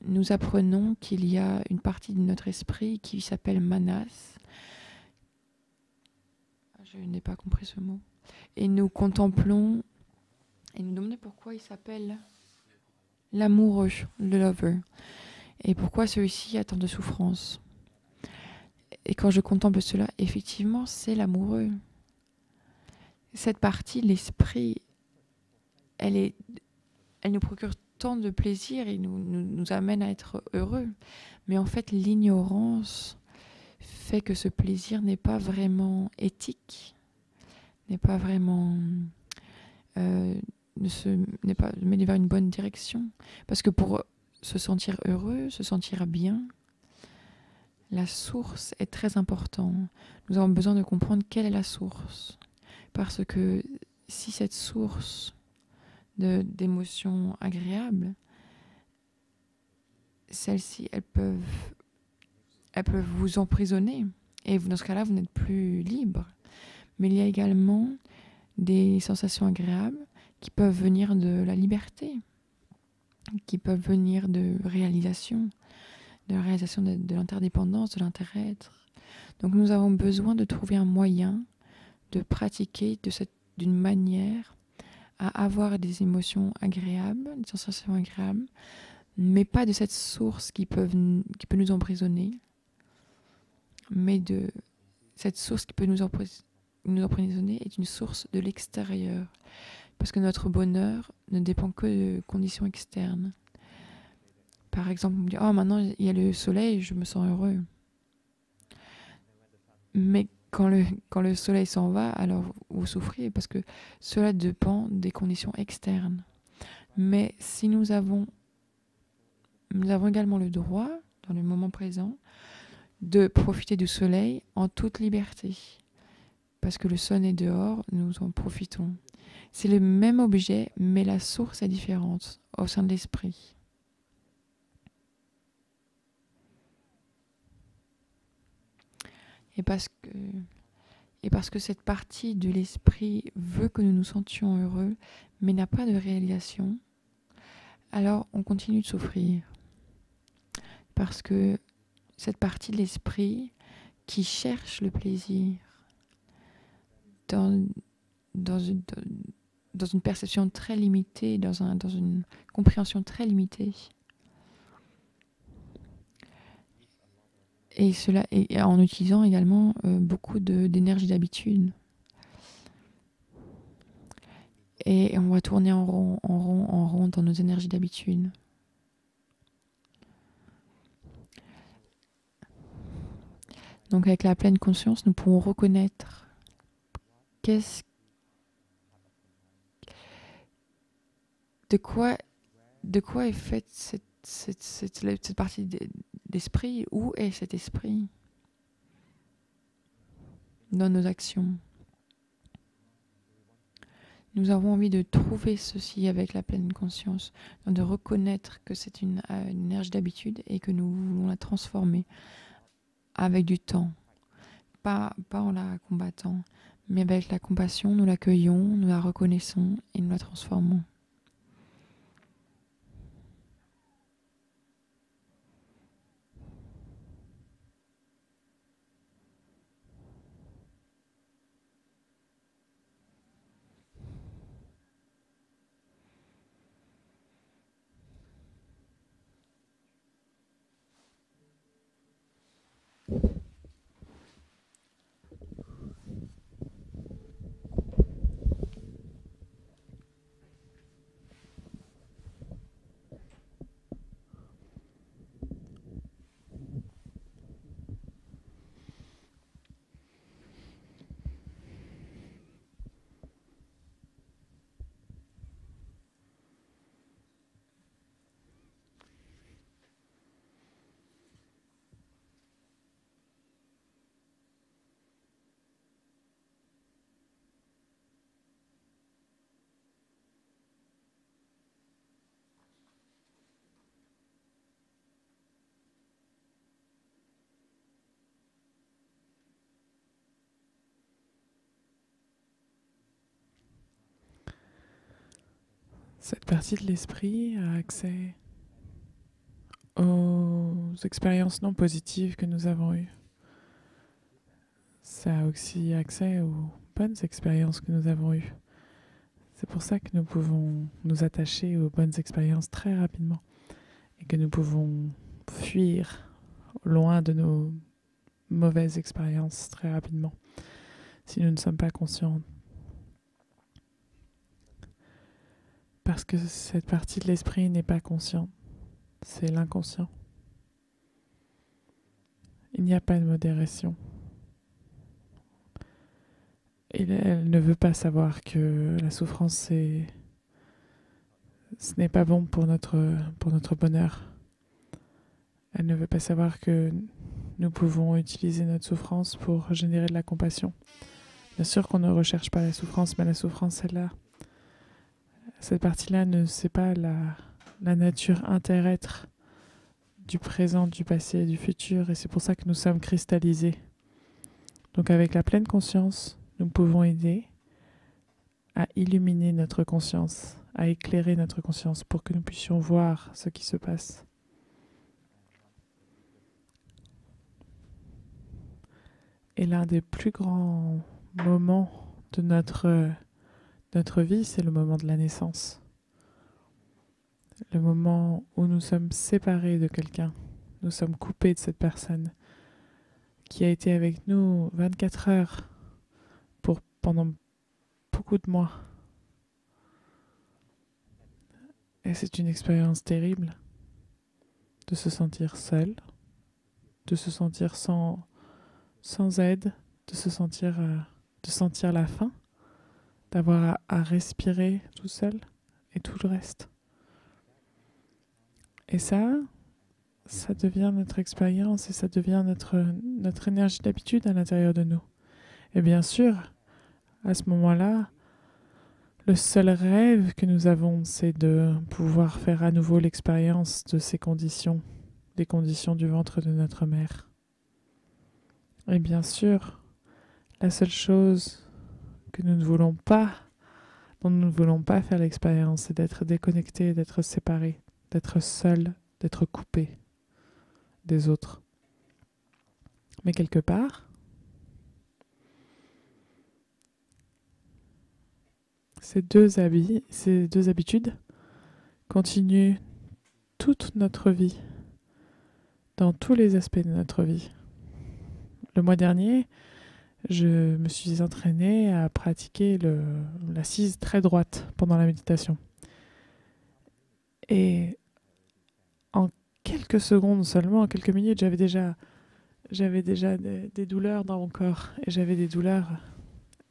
nous apprenons qu'il y a une partie de notre esprit qui s'appelle Manas. Je n'ai pas compris ce mot. Et nous contemplons et nous demandons pourquoi il s'appelle l'amoureux, le lover. Et pourquoi celui-ci a tant de souffrance. Et quand je contemple cela, effectivement, c'est l'amoureux. Cette partie, l'esprit, elle nous procure tant de plaisir et nous amène à être heureux. Mais en fait, l'ignorance fait que ce plaisir n'est pas vraiment éthique, n'est pas vraiment n'est pas mené vers une bonne direction. Parce que pour se sentir heureux, se sentir bien, la source est très importante. Nous avons besoin de comprendre quelle est la source. Parce que si cette source d'émotions agréables, celles-ci, elles peuvent vous emprisonner. Et dans ce cas-là, vous n'êtes plus libre. Mais il y a également des sensations agréables qui peuvent venir de la liberté, qui peuvent venir de la réalisation de l'interdépendance, de l'inter-être. Donc nous avons besoin de trouver un moyen de pratiquer d'une manière à avoir des émotions agréables, des sensations agréables, mais pas de cette source qui peut nous emprisonner, mais de cette source qui peut nous emprisonner est une source de l'extérieur. Parce que notre bonheur ne dépend que de conditions externes. Par exemple, on me dit « Oh, maintenant, il y a le soleil, je me sens heureux. » Mais quand le soleil s'en va, alors vous souffrez parce que cela dépend des conditions externes. Mais si nous avons également le droit, dans le moment présent, de profiter du soleil en toute liberté. Parce que le soleil est dehors, nous en profitons. C'est le même objet, mais la source est différente au sein de l'esprit. Et parce que cette partie de l'esprit veut que nous nous sentions heureux, mais n'a pas de réalisation, alors on continue de souffrir. Parce que cette partie de l'esprit qui cherche le plaisir dans dans une perception très limitée, dans une compréhension très limitée. Et cela, et en utilisant également beaucoup d'énergie d'habitude. Et on va tourner en rond, en rond, en rond dans nos énergies d'habitude. Donc avec la pleine conscience, nous pourrons reconnaître de quoi est faite cette partie d'esprit. Où est cet esprit dans nos actions? Nous avons envie de trouver ceci avec la pleine conscience, de reconnaître que c'est une énergie d'habitude et que nous voulons la transformer avec du temps, pas en la combattant, mais avec la compassion, nous l'accueillons, nous la reconnaissons et nous la transformons. Cette partie de l'esprit a accès aux expériences non positives que nous avons eues. Ça a aussi accès aux bonnes expériences que nous avons eues. C'est pour ça que nous pouvons nous attacher aux bonnes expériences très rapidement et que nous pouvons fuir loin de nos mauvaises expériences très rapidement si nous ne sommes pas conscients. Parce que cette partie de l'esprit n'est pas consciente, c'est l'inconscient. Il n'y a pas de modération. Elle ne veut pas savoir que la souffrance, ce n'est pas bon pour notre bonheur. Elle ne veut pas savoir que nous pouvons utiliser notre souffrance pour générer de la compassion. Bien sûr qu'on ne recherche pas la souffrance, mais la souffrance est là. Cette partie-là ne sait pas la nature inter-être du présent, du passé et du futur, et c'est pour ça que nous sommes cristallisés. Donc avec la pleine conscience, nous pouvons aider à illuminer notre conscience, à éclairer notre conscience pour que nous puissions voir ce qui se passe. Et l'un des plus grands moments de notre vie, c'est le moment de la naissance. Le moment où nous sommes séparés de quelqu'un, nous sommes coupés de cette personne qui a été avec nous 24 heures pendant beaucoup de mois. Et c'est une expérience terrible de se sentir seul, de se sentir sans aide, de sentir la faim, d'avoir à respirer tout seul et tout le reste. Et ça devient notre expérience et ça devient notre énergie d'habitude à l'intérieur de nous. Et bien sûr, à ce moment-là, le seul rêve que nous avons, c'est de pouvoir faire à nouveau l'expérience de ces conditions, des conditions du ventre de notre mère. Et bien sûr, la seule chose que nous ne voulons pas, dont nous ne voulons pas faire l'expérience, c'est d'être déconnectés, d'être séparés, d'être seuls, d'être coupés des autres. Mais quelque part, ces deux habitudes continuent toute notre vie, dans tous les aspects de notre vie. Le mois dernier, je me suis entraînée à pratiquer l'assise très droite pendant la méditation. Et en quelques secondes seulement, en quelques minutes, j'avais déjà des douleurs dans mon corps. Et j'avais des douleurs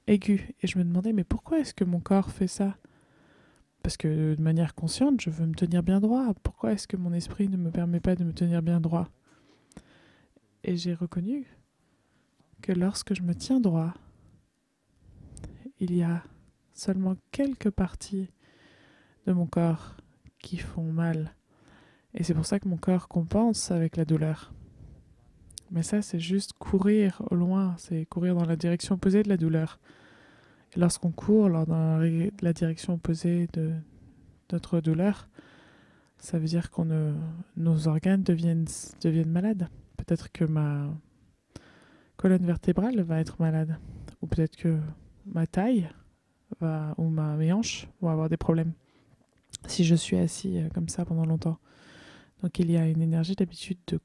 aiguës. Et je me demandais, mais pourquoi est-ce que mon corps fait ça ? Parce que de manière consciente, je veux me tenir bien droit. Pourquoi est-ce que mon esprit ne me permet pas de me tenir bien droit ? Et j'ai reconnu que lorsque je me tiens droit, il y a seulement quelques parties de mon corps qui font mal. Et c'est pour ça que mon corps compense avec la douleur. Mais ça, c'est juste courir au loin, c'est courir dans la direction opposée de la douleur. Et lorsqu'on court dans la direction opposée de notre douleur, ça veut dire que nos organes deviennent malades. Peut-être que ma colonne vertébrale va être malade. Ou peut-être que ma taille ou mes hanches vont avoir des problèmes si je suis assis comme ça pendant longtemps. Donc il y a une énergie d'habitude de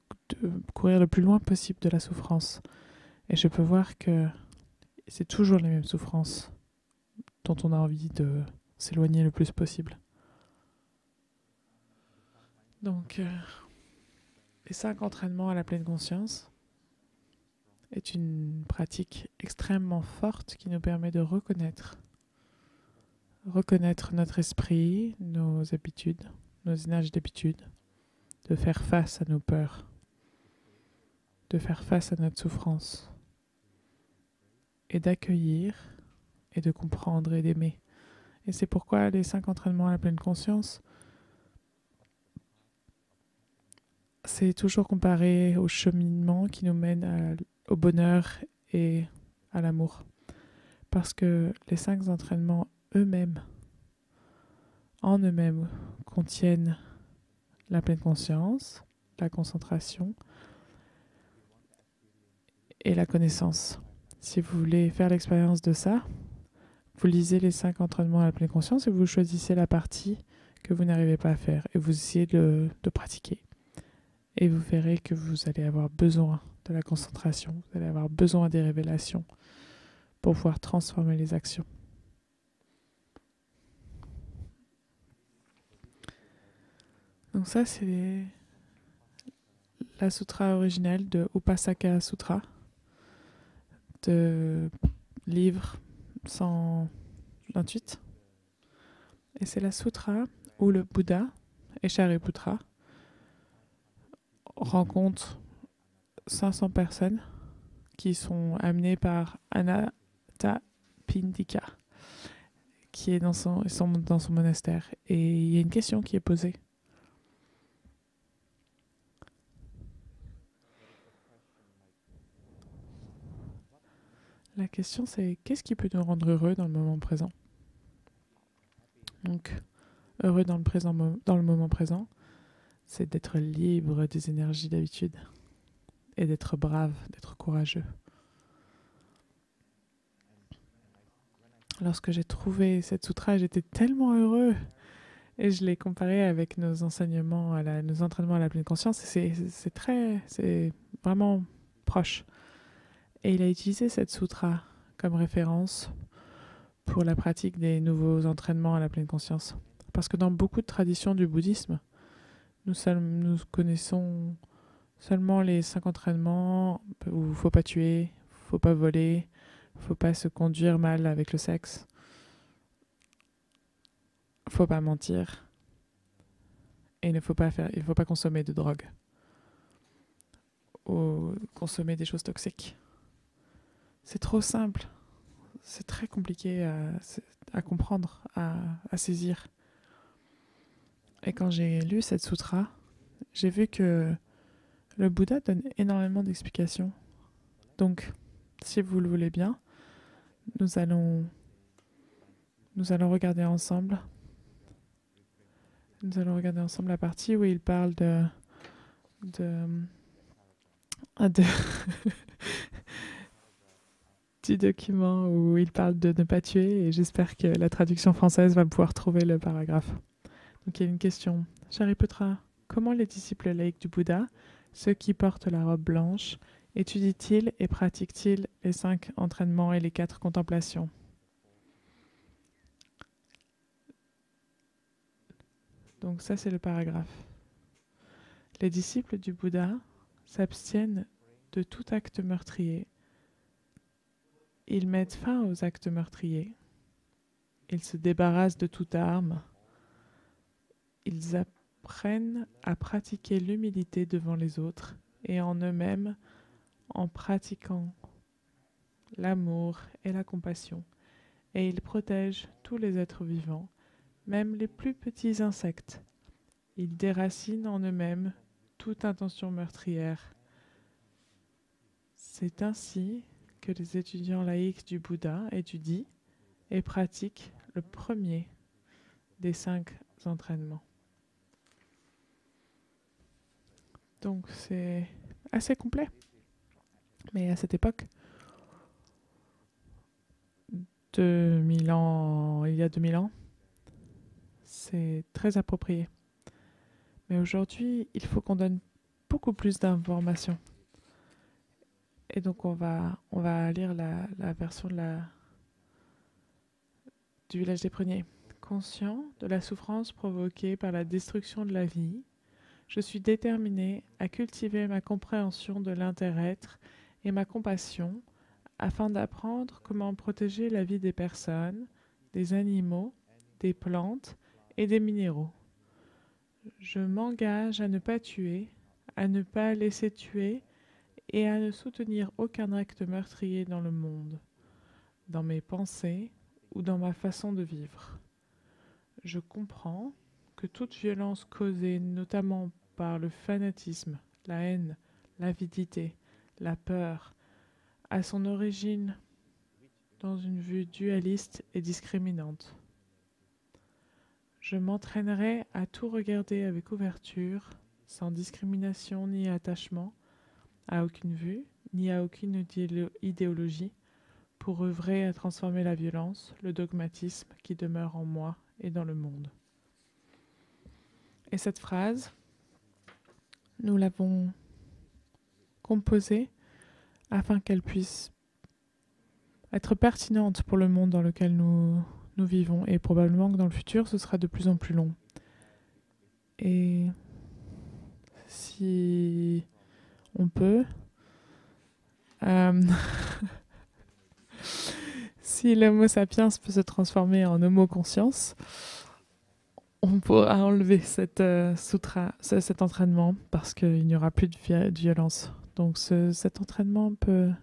courir le plus loin possible de la souffrance. Et je peux voir que c'est toujours les mêmes souffrances dont on a envie de s'éloigner le plus possible. Donc les 5 entraînements à la pleine conscience est une pratique extrêmement forte qui nous permet de reconnaître notre esprit, nos habitudes, nos énergies d'habitude, de faire face à nos peurs, de faire face à notre souffrance et d'accueillir et de comprendre et d'aimer. Et c'est pourquoi les 5 entraînements à la pleine conscience, c'est toujours comparé au cheminement qui nous mène au bonheur et à l'amour. Parce que les 5 entraînements en eux-mêmes, contiennent la pleine conscience, la concentration et la connaissance. Si vous voulez faire l'expérience de ça, vous lisez les 5 entraînements à la pleine conscience et vous choisissez la partie que vous n'arrivez pas à faire et vous essayez de pratiquer. Et vous verrez que vous allez avoir besoin de la concentration, vous allez avoir besoin des révélations pour pouvoir transformer les actions. Donc ça, c'est la sutra originelle de Upasaka Sutra, de livre 128. Et c'est la sutra où le Bouddha et Shariputra rencontrent 500 personnes qui sont amenées par Anathapindika, qui est dans son monastère. Et il y a une question qui est posée. La question, c'est qu'est-ce qui peut nous rendre heureux dans le moment présent ? Donc, heureux dans le moment présent, c'est d'être libre des énergies d'habitude et d'être brave, d'être courageux. Lorsque j'ai trouvé cette sutra, j'étais tellement heureux et je l'ai comparé avec nos enseignements, nos entraînements à la pleine conscience. C'est vraiment proche. Et il a utilisé cette sutra comme référence pour la pratique des nouveaux entraînements à la pleine conscience. Parce que dans beaucoup de traditions du bouddhisme, nous connaissons seulement les 5 entraînements où il ne faut pas tuer, il ne faut pas voler, il ne faut pas se conduire mal avec le sexe, il ne faut pas mentir et il ne faut pas consommer de drogue ou consommer des choses toxiques. C'est trop simple, c'est très compliqué à comprendre, à saisir. Et quand j'ai lu cette sutra, j'ai vu que le Bouddha donne énormément d'explications. Donc, si vous le voulez bien, nous allons regarder ensemble. Nous allons regarder ensemble la partie où il parle de du document où il parle de ne pas tuer et j'espère que la traduction française va pouvoir trouver le paragraphe. Donc il y a une question. Shariputra, comment les disciples laïcs du Bouddha, ceux qui portent la robe blanche, étudient-ils et pratiquent-ils les 5 entraînements et les 4 contemplations? Donc ça, c'est le paragraphe. Les disciples du Bouddha s'abstiennent de tout acte meurtrier. Ils mettent fin aux actes meurtriers. Ils se débarrassent de toute arme. Ils apprennent à pratiquer l'humilité devant les autres et en eux-mêmes en pratiquant l'amour et la compassion. Et ils protègent tous les êtres vivants, même les plus petits insectes. Ils déracinent en eux-mêmes toute intention meurtrière. C'est ainsi que les étudiants laïcs du Bouddha étudient et pratiquent le premier des 5 entraînements. Donc c'est assez complet. Mais à cette époque, il y a 2000 ans, c'est très approprié. Mais aujourd'hui, il faut qu'on donne beaucoup plus d'informations. Et donc on va lire la version du village des pruniers. Conscient de la souffrance provoquée par la destruction de la vie, je suis déterminé à cultiver ma compréhension de l'inter-être et ma compassion afin d'apprendre comment protéger la vie des personnes, des animaux, des plantes et des minéraux. Je m'engage à ne pas tuer, à ne pas laisser tuer et à ne soutenir aucun acte meurtrier dans le monde, dans mes pensées ou dans ma façon de vivre. Je comprends que toute violence causée notamment par le fanatisme, la haine, l'avidité, la peur, a son origine dans une vue dualiste et discriminante. Je m'entraînerai à tout regarder avec ouverture, sans discrimination ni attachement, à aucune vue, ni à aucune idéologie, pour œuvrer à transformer la violence, le dogmatisme qui demeure en moi et dans le monde. Et cette phrase, nous l'avons composée afin qu'elle puisse être pertinente pour le monde dans lequel nous vivons. Et probablement que dans le futur, ce sera de plus en plus long. Et si on peut, si l'homo sapiens peut se transformer en homo conscience, on pourra enlever cet entraînement parce qu'il n'y aura plus de violence. Donc cet entraînement peut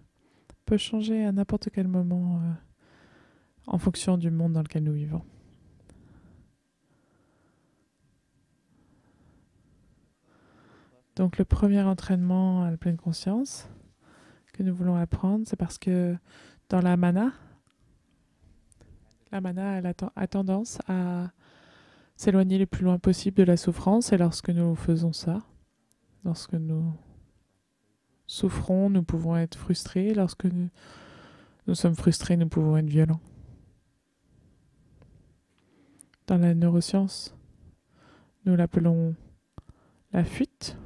changer à n'importe quel moment en fonction du monde dans lequel nous vivons. Donc le premier entraînement à la pleine conscience que nous voulons apprendre, c'est parce que dans la mana elle a tendance à s'éloigner le plus loin possible de la souffrance, et lorsque nous faisons ça, lorsque nous souffrons, nous pouvons être frustrés, lorsque nous sommes frustrés, nous pouvons être violents. Dans la neuroscience, nous l'appelons la fuite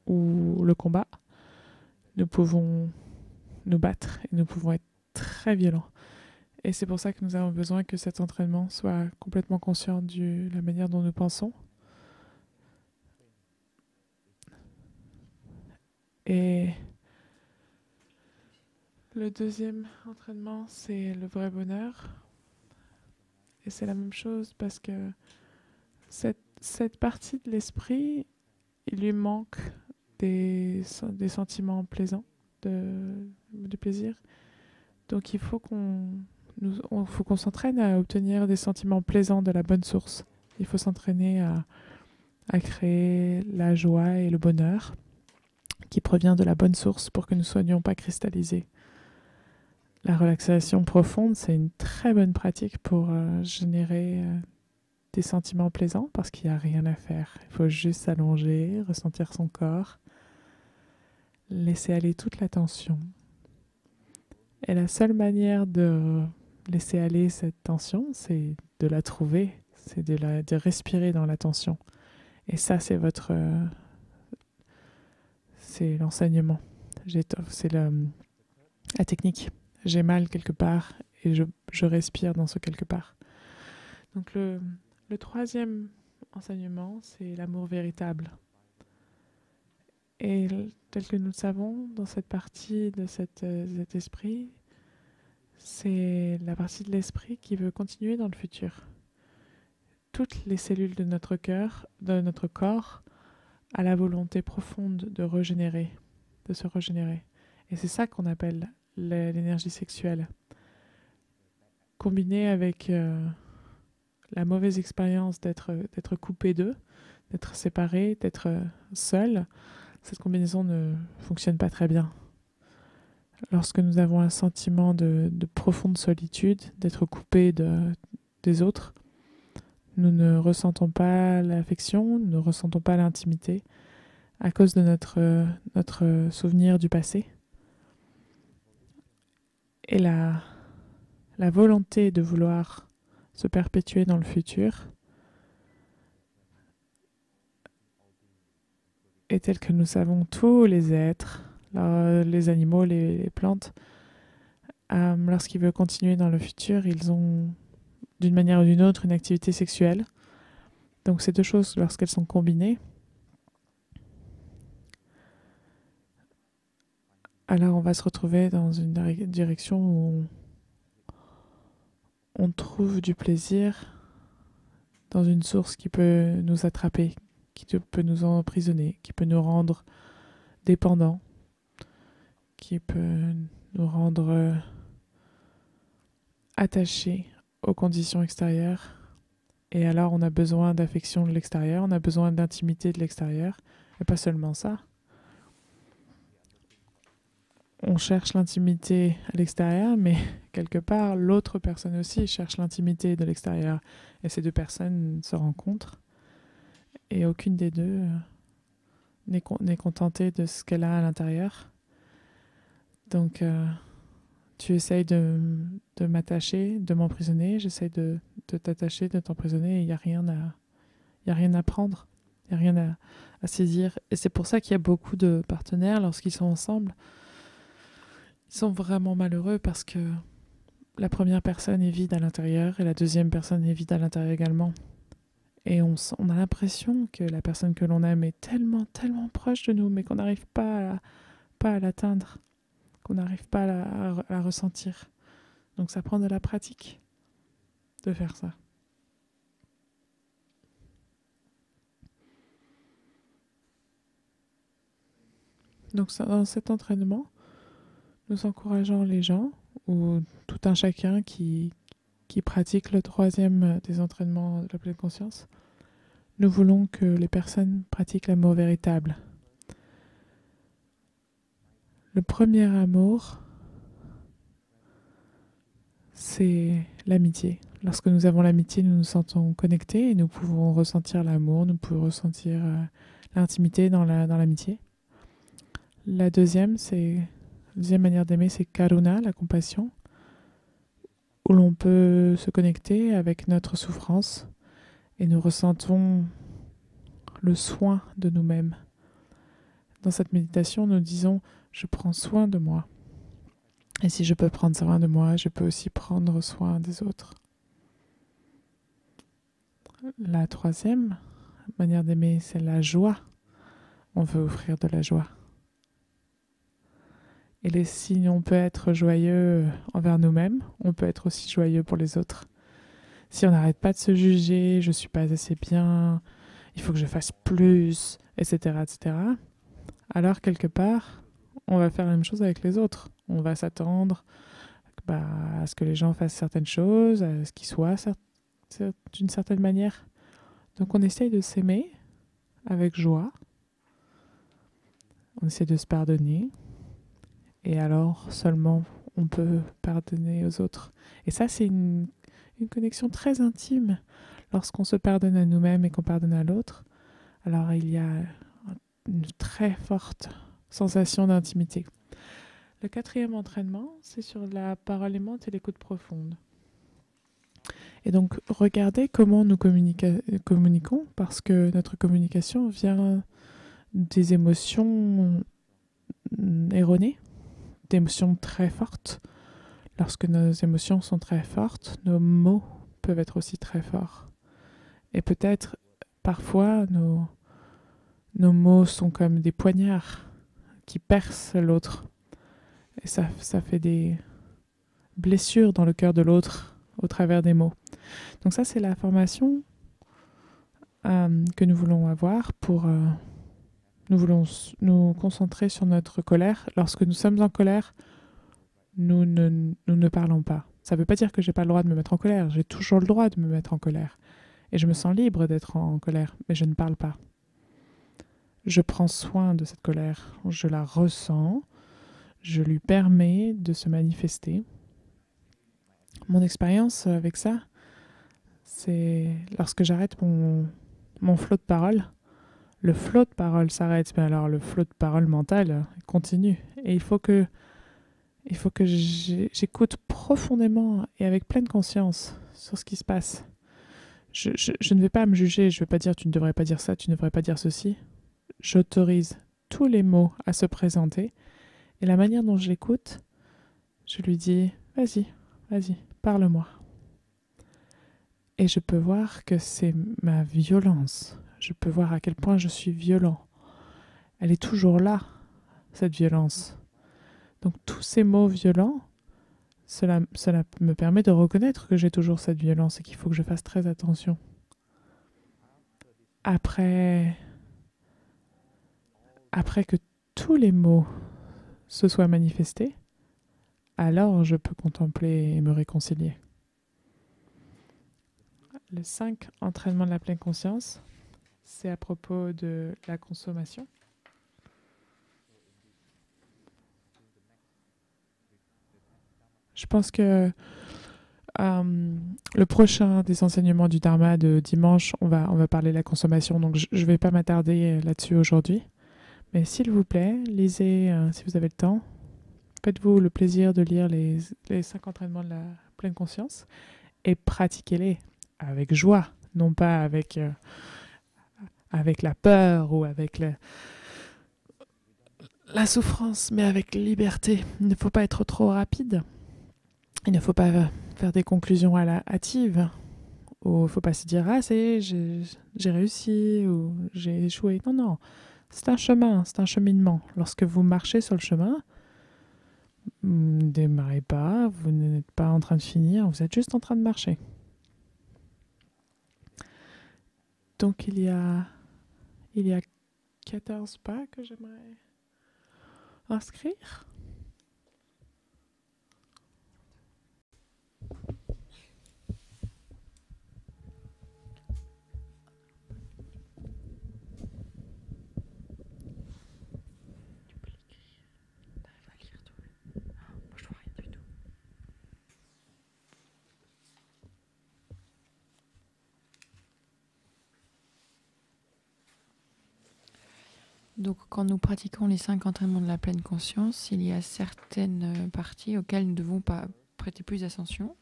ou le combat. Nous pouvons nous battre et nous pouvons être très violents. Et c'est pour ça que nous avons besoin que cet entraînement soit complètement conscient de la manière dont nous pensons. Et le deuxième entraînement, c'est le vrai bonheur. Et c'est la même chose parce que cette partie de l'esprit, il lui manque des sentiments plaisants, de plaisir. Donc il faut qu'on s'entraîne à obtenir des sentiments plaisants de la bonne source. Il faut s'entraîner à créer la joie et le bonheur qui provient de la bonne source pour que nous ne soyons pas cristallisés. La relaxation profonde, c'est une très bonne pratique pour générer des sentiments plaisants parce qu'il n'y a rien à faire. Il faut juste s'allonger, ressentir son corps, laisser aller toute la tension Et la seule manière de laisser aller cette tension, c'est de la trouver, c'est de respirer dans la tension. Et ça, c'est c'est l'enseignement. C'est la technique. J'ai mal quelque part et je respire dans ce quelque part. Donc le troisième enseignement, c'est l'amour véritable. Et tel que nous le savons, dans cette partie de cet esprit, c'est la partie de l'esprit qui veut continuer dans le futur. Toutes les cellules de notre cœur, de notre corps, a la volonté profonde de régénérer, de se régénérer. Et c'est ça qu'on appelle l'énergie sexuelle. Combinée avec la mauvaise expérience d'être coupé d'eux, d'être séparé, d'être seul, cette combinaison ne fonctionne pas très bien. Lorsque nous avons un sentiment de profonde solitude, d'être coupé des autres, nous ne ressentons pas l'affection, nous ne ressentons pas l'intimité à cause de notre souvenir du passé. Et la volonté de vouloir se perpétuer dans le futur est telle que nous savons tous les êtres, les animaux, les plantes, lorsqu'ils veulent continuer dans le futur, ils ont d'une manière ou d'une autre une activité sexuelle. Donc ces deux choses, lorsqu'elles sont combinées, alors on va se retrouver dans une direction où on trouve du plaisir dans une source qui peut nous attraper, qui peut nous emprisonner, qui peut nous rendre dépendants, qui peut nous rendre attachés aux conditions extérieures. Et alors on a besoin d'affection de l'extérieur, on a besoin d'intimité de l'extérieur, et pas seulement ça. On cherche l'intimité à l'extérieur, mais quelque part, l'autre personne aussi cherche l'intimité de l'extérieur. Et ces deux personnes se rencontrent, et aucune des deux n'est contentée de ce qu'elle a à l'intérieur. Donc, tu essayes de m'attacher, de m'emprisonner, j'essaye de t'attacher, de t'emprisonner, et il n'y a rien à prendre, il n'y a rien à saisir. Et c'est pour ça qu'il y a beaucoup de partenaires, lorsqu'ils sont ensemble, ils sont vraiment malheureux parce que la première personne est vide à l'intérieur et la deuxième personne est vide à l'intérieur également. Et on a l'impression que la personne que l'on aime est tellement, tellement proche de nous, mais qu'on n'arrive pas à l'atteindre, qu'on n'arrive pas à la ressentir. Donc ça prend de la pratique de faire ça. Donc dans cet entraînement, nous encourageons les gens, ou tout un chacun qui pratique le troisième des entraînements de la pleine conscience. Nous voulons que les personnes pratiquent l'amour véritable. Le premier amour, c'est l'amitié. Lorsque nous avons l'amitié, nous nous sentons connectés et nous pouvons ressentir l'amour, nous pouvons ressentir l'intimité dans l'amitié. La deuxième manière d'aimer, c'est karuna, la compassion, où l'on peut se connecter avec notre souffrance et nous ressentons le soin de nous-mêmes. Dans cette méditation, nous disons « je prends soin de moi ». Et si je peux prendre soin de moi, je peux aussi prendre soin des autres. La troisième manière d'aimer, c'est la joie. On veut offrir de la joie. Et si on peut être joyeux envers nous-mêmes, on peut être aussi joyeux pour les autres. Si on n'arrête pas de se juger, je ne suis pas assez bien, il faut que je fasse plus, etc., etc., alors quelque part, on va faire la même chose avec les autres. On va s'attendre à ce que les gens fassent certaines choses, à ce qu'ils soient d'une certaine manière. Donc on essaye de s'aimer avec joie, on essaie de se pardonner, et alors seulement on peut pardonner aux autres. Et ça, c'est une connexion très intime. Lorsqu'on se pardonne à nous-mêmes et qu'on pardonne à l'autre, alors il y a une très forte sensation d'intimité. Le quatrième entraînement, c'est sur la parole aimante et l'écoute profonde. Et donc, regardez comment nous communiquons, parce que notre communication vient des émotions erronées, d'émotions très fortes. Lorsque nos émotions sont très fortes, nos mots peuvent être aussi très forts. Et peut-être, parfois, nos mots sont comme des poignards qui percent l'autre. Et ça fait des blessures dans le cœur de l'autre au travers des mots. Donc ça, c'est la formation que nous voulons avoir pour... nous voulons nous concentrer sur notre colère. Lorsque nous sommes en colère, nous ne parlons pas. Ça ne veut pas dire que je n'ai pas le droit de me mettre en colère. J'ai toujours le droit de me mettre en colère. Et je me sens libre d'être en colère, mais je ne parle pas. Je prends soin de cette colère. Je la ressens. Je lui permets de se manifester. Mon expérience avec ça, c'est lorsque j'arrête mon flot de parole. Le flot de parole s'arrête, mais alors le flot de parole mentale continue. Et il faut que j'écoute profondément et avec pleine conscience sur ce qui se passe. Je ne vais pas me juger, je ne vais pas dire tu ne devrais pas dire ça, tu ne devrais pas dire ceci. J'autorise tous les mots à se présenter. Et la manière dont je l'écoute, je lui dis vas-y, parle-moi. Et je peux voir que c'est ma violence. Je peux voir à quel point je suis violent. Elle est toujours là, cette violence. Donc tous ces mots violents, cela me permet de reconnaître que j'ai toujours cette violence et qu'il faut que je fasse très attention. Après que tous les mots se soient manifestés, alors je peux contempler et me réconcilier. Le 5 entraînement de la pleine conscience, c'est à propos de la consommation. Je pense que le prochain des enseignements du Dharma de dimanche, on va parler de la consommation, donc je ne vais pas m'attarder là-dessus aujourd'hui. Mais s'il vous plaît, lisez, si vous avez le temps, faites-vous le plaisir de lire les 5 entraînements de la pleine conscience et pratiquez-les avec joie, non pas avec la peur ou avec la souffrance, mais avec liberté. Il ne faut pas être trop rapide. Il ne faut pas faire des conclusions à la hâtive. Ou il ne faut pas se dire « Ah, j'ai réussi » ou « J'ai échoué ». Non, non. C'est un chemin, c'est un cheminement. Lorsque vous marchez sur le chemin, vous ne démarrez pas, vous n'êtes pas en train de finir, vous êtes juste en train de marcher. Donc il y a 14 pas que j'aimerais inscrire. Donc, quand nous pratiquons les 5 entraînements de la pleine conscience, il y a certaines parties auxquelles nous devons pas prêter plus d'attention.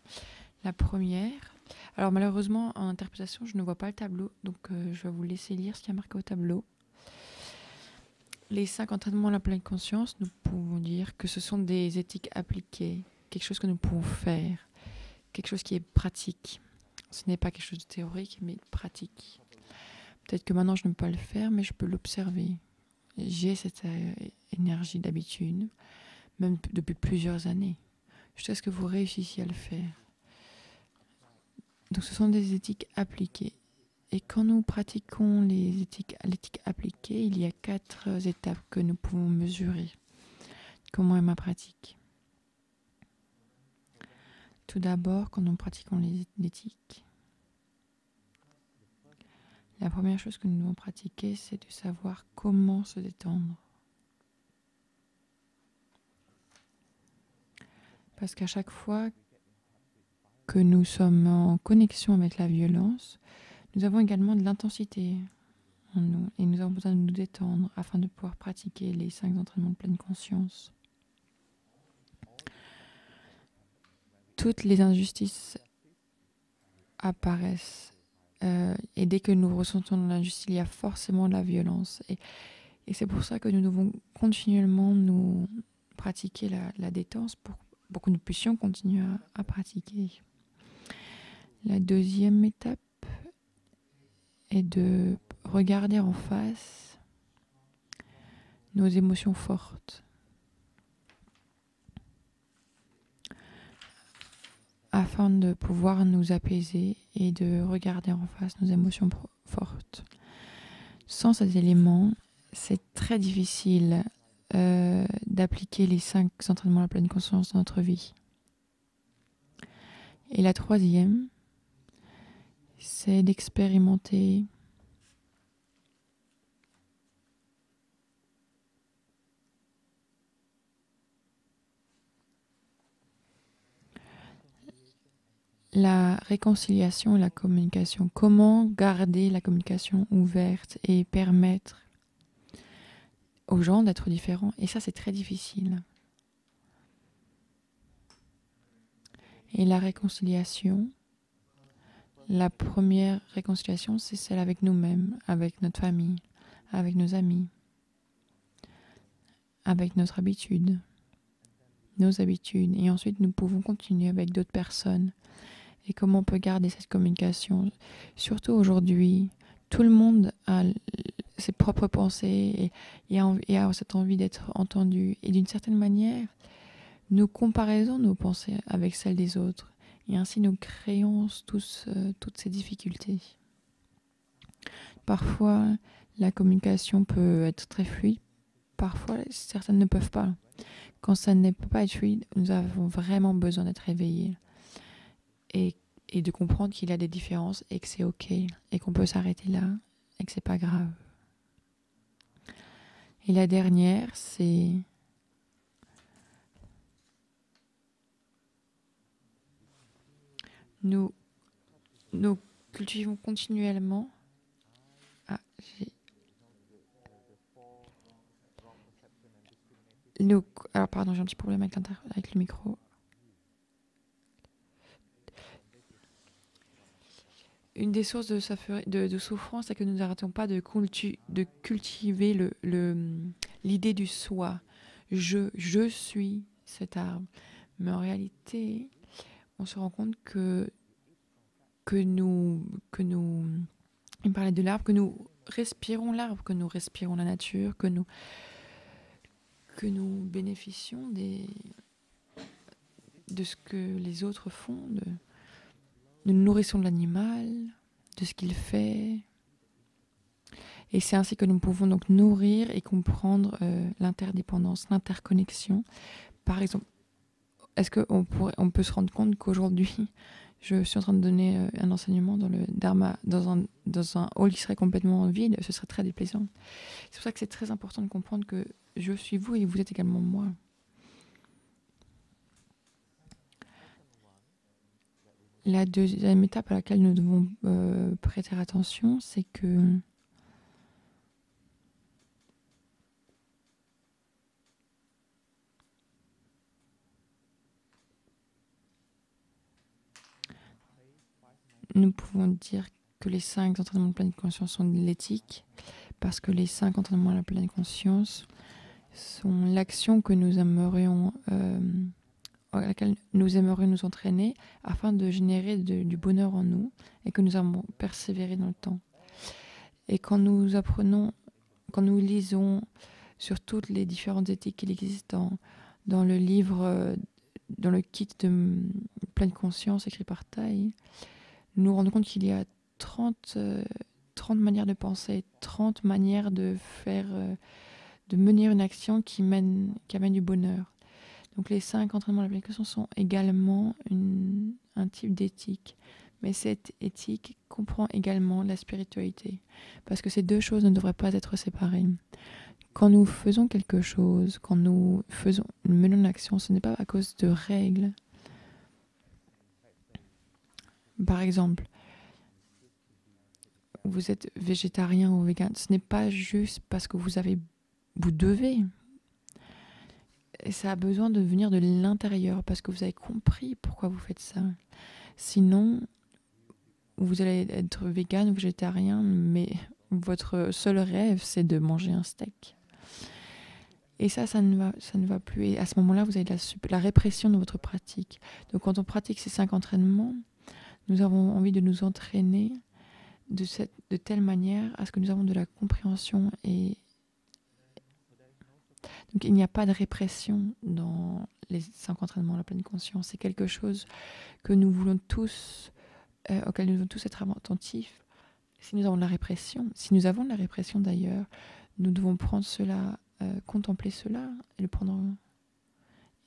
La première, alors malheureusement, en interprétation, je ne vois pas le tableau, donc je vais vous laisser lire ce qui est marqué au tableau. Les 5 entraînements de la pleine conscience, nous pouvons dire que ce sont des éthiques appliquées, quelque chose que nous pouvons faire, quelque chose qui est pratique. Ce n'est pas quelque chose de théorique, mais pratique. Peut-être que maintenant, je ne peux pas le faire, mais je peux l'observer. J'ai cette énergie d'habitude, même depuis plusieurs années, jusqu'à ce que vous réussissiez à le faire. Donc ce sont des éthiques appliquées. Et quand nous pratiquons l'éthique appliquée, il y a 4 étapes que nous pouvons mesurer. Comment est ma pratique ? Tout d'abord, quand nous pratiquons l'éthique, la première chose que nous devons pratiquer, c'est de savoir comment se détendre. Parce qu'à chaque fois que nous sommes en connexion avec la violence, nous avons également de l'intensité en nous et nous avons besoin de nous détendre afin de pouvoir pratiquer les 5 entraînements de pleine conscience. toutes les injustices apparaissent. Et dès que nous ressentons de l'injustice, il y a forcément de la violence. Et c'est pour ça que nous devons continuellement nous pratiquer la détente pour que nous puissions continuer à pratiquer. La deuxième étape est de regarder en face nos émotions fortes afin de pouvoir nous apaiser et de regarder en face nos émotions fortes. Sans ces éléments, c'est très difficile d'appliquer les 5 entraînements à la pleine conscience dans notre vie. Et la troisième, c'est d'expérimenter la réconciliation et la communication. Comment garder la communication ouverte et permettre aux gens d'être différents. Et ça, c'est très difficile. Et la réconciliation, la première réconciliation, c'est celle avec nous-mêmes, avec notre famille, avec nos amis, avec notre habitude, nos habitudes. Et ensuite, nous pouvons continuer avec d'autres personnes. Et comment on peut garder cette communication. Surtout aujourd'hui, tout le monde a ses propres pensées et a cette envie d'être entendu. Et d'une certaine manière, nous comparons nos pensées avec celles des autres. Et ainsi, nous créons tous toutes ces difficultés. Parfois, la communication peut être très fluide. Parfois, certaines ne peuvent pas. Quand ça ne peut pas être fluide, nous avons vraiment besoin d'être réveillés. Et de comprendre qu'il y a des différences et que c'est OK. Et qu'on peut s'arrêter là et que c'est pas grave. Et la dernière, c'est nous cultivons continuellement. Alors pardon, j'ai un petit problème avec le micro. Une des sources de souffrance, c'est que nous n'arrêtons pas de cultiver l'idée du soi. Je suis cet arbre. Mais en réalité, on se rend compte que nous il me parlait de l'arbre, que nous respirons l'arbre, que nous respirons la nature, que nous bénéficions de ce que les autres font, nous nourrissons de l'animal, de ce qu'il fait. Et c'est ainsi que nous pouvons donc nourrir et comprendre l'interdépendance, l'interconnexion. Par exemple, est-ce qu'on peut se rendre compte qu'aujourd'hui, je suis en train de donner un enseignement dans le Dharma, dans un hall qui serait complètement vide, ce serait très déplaisant. C'est pour ça que c'est très important de comprendre que je suis vous et vous êtes également moi. La deuxième étape à laquelle nous devons prêter attention, c'est que nous pouvons dire que les 5 entraînements de pleine conscience sont de l'éthique, parce que les 5 entraînements à la pleine conscience sont l'action que nous aimerions, à laquelle nous aimerions nous entraîner afin de générer du bonheur en nous et que nous avons persévéré dans le temps. Et quand nous lisons sur toutes les différentes éthiques qui existent dans le livre, dans le kit de pleine conscience écrit par Thay, nous nous rendons compte qu'il y a 30 manières de penser, 30 manières de faire, de mener une action qui amène du bonheur. Donc les 5 entraînements de la pleine conscience sont également un type d'éthique. Mais cette éthique comprend également la spiritualité. Parce que ces deux choses ne devraient pas être séparées. Quand nous faisons quelque chose, quand nous menons une action, ce n'est pas à cause de règles. Par exemple, vous êtes végétarien ou vegan, ce n'est pas juste parce que vous devez. ça a besoin de venir de l'intérieur parce que vous avez compris pourquoi vous faites ça. Sinon, vous allez être vegan ou végétarien, mais votre seul rêve, c'est de manger un steak. Et ça ne va plus. Et à ce moment-là, vous avez la répression de votre pratique. Donc, quand on pratique ces 5 entraînements, nous avons envie de nous entraîner de telle manière à ce que nous avons de la compréhension. Et donc, il n'y a pas de répression dans les 5 entraînements à la pleine conscience. C'est quelque chose que nous voulons tous, auquel nous devons tous être attentifs. Si nous avons de la répression d'ailleurs, nous devons prendre cela, contempler cela et le prendre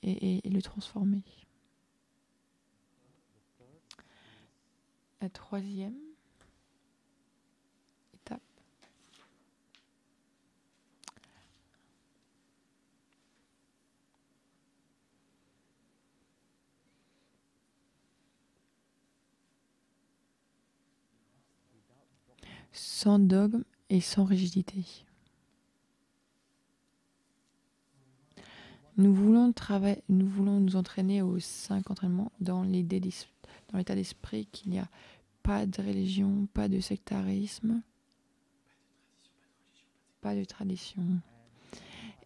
et le transformer. La 3e étape. Sans dogme et sans rigidité. Nous voulons nous entraîner aux 5 entraînements dans l'état d'esprit qu'il n'y a pas de religion, pas de sectarisme, pas de tradition.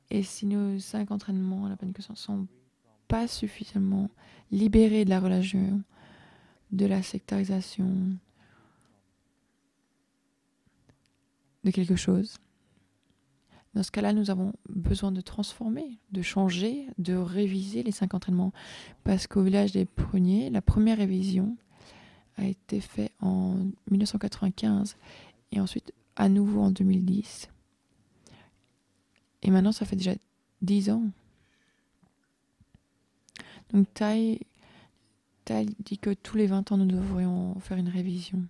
Et si nos 5 entraînements à la pleine conscience ne sont pas suffisamment libérés de la religion, de la sectarisation, de quelque chose, dans ce cas-là, nous avons besoin de transformer, de changer, de réviser les 5 entraînements. Parce qu'au village des Pruniers, la première révision a été faite en 1995 et ensuite à nouveau en 2010. Et maintenant, ça fait déjà 10 ans. Donc, Tai dit que tous les 20 ans, nous devrions faire une révision.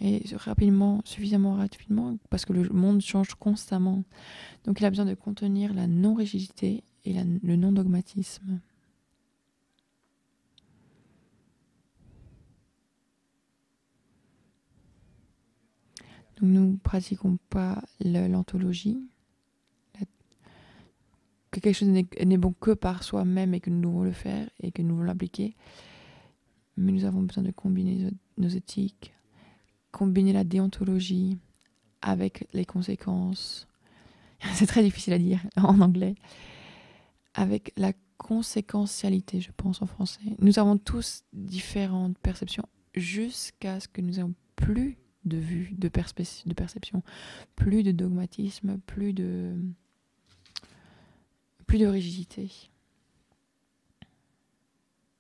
Et suffisamment rapidement, parce que le monde change constamment. Donc il a besoin de contenir la non-rigidité et le non-dogmatisme. Donc nous ne pratiquons pas l'anthologie, que quelque chose n'est bon que par soi-même et que nous devons le faire et que nous devons l'appliquer. Mais nous avons besoin de combiner nos éthiques, combiner la déontologie avec les conséquences. C'est très difficile à dire en anglais. Avec la conséquentialité, je pense en français. Nous avons tous différentes perceptions jusqu'à ce que nous n'ayons plus de vue, de perception, plus de dogmatisme, plus de rigidité.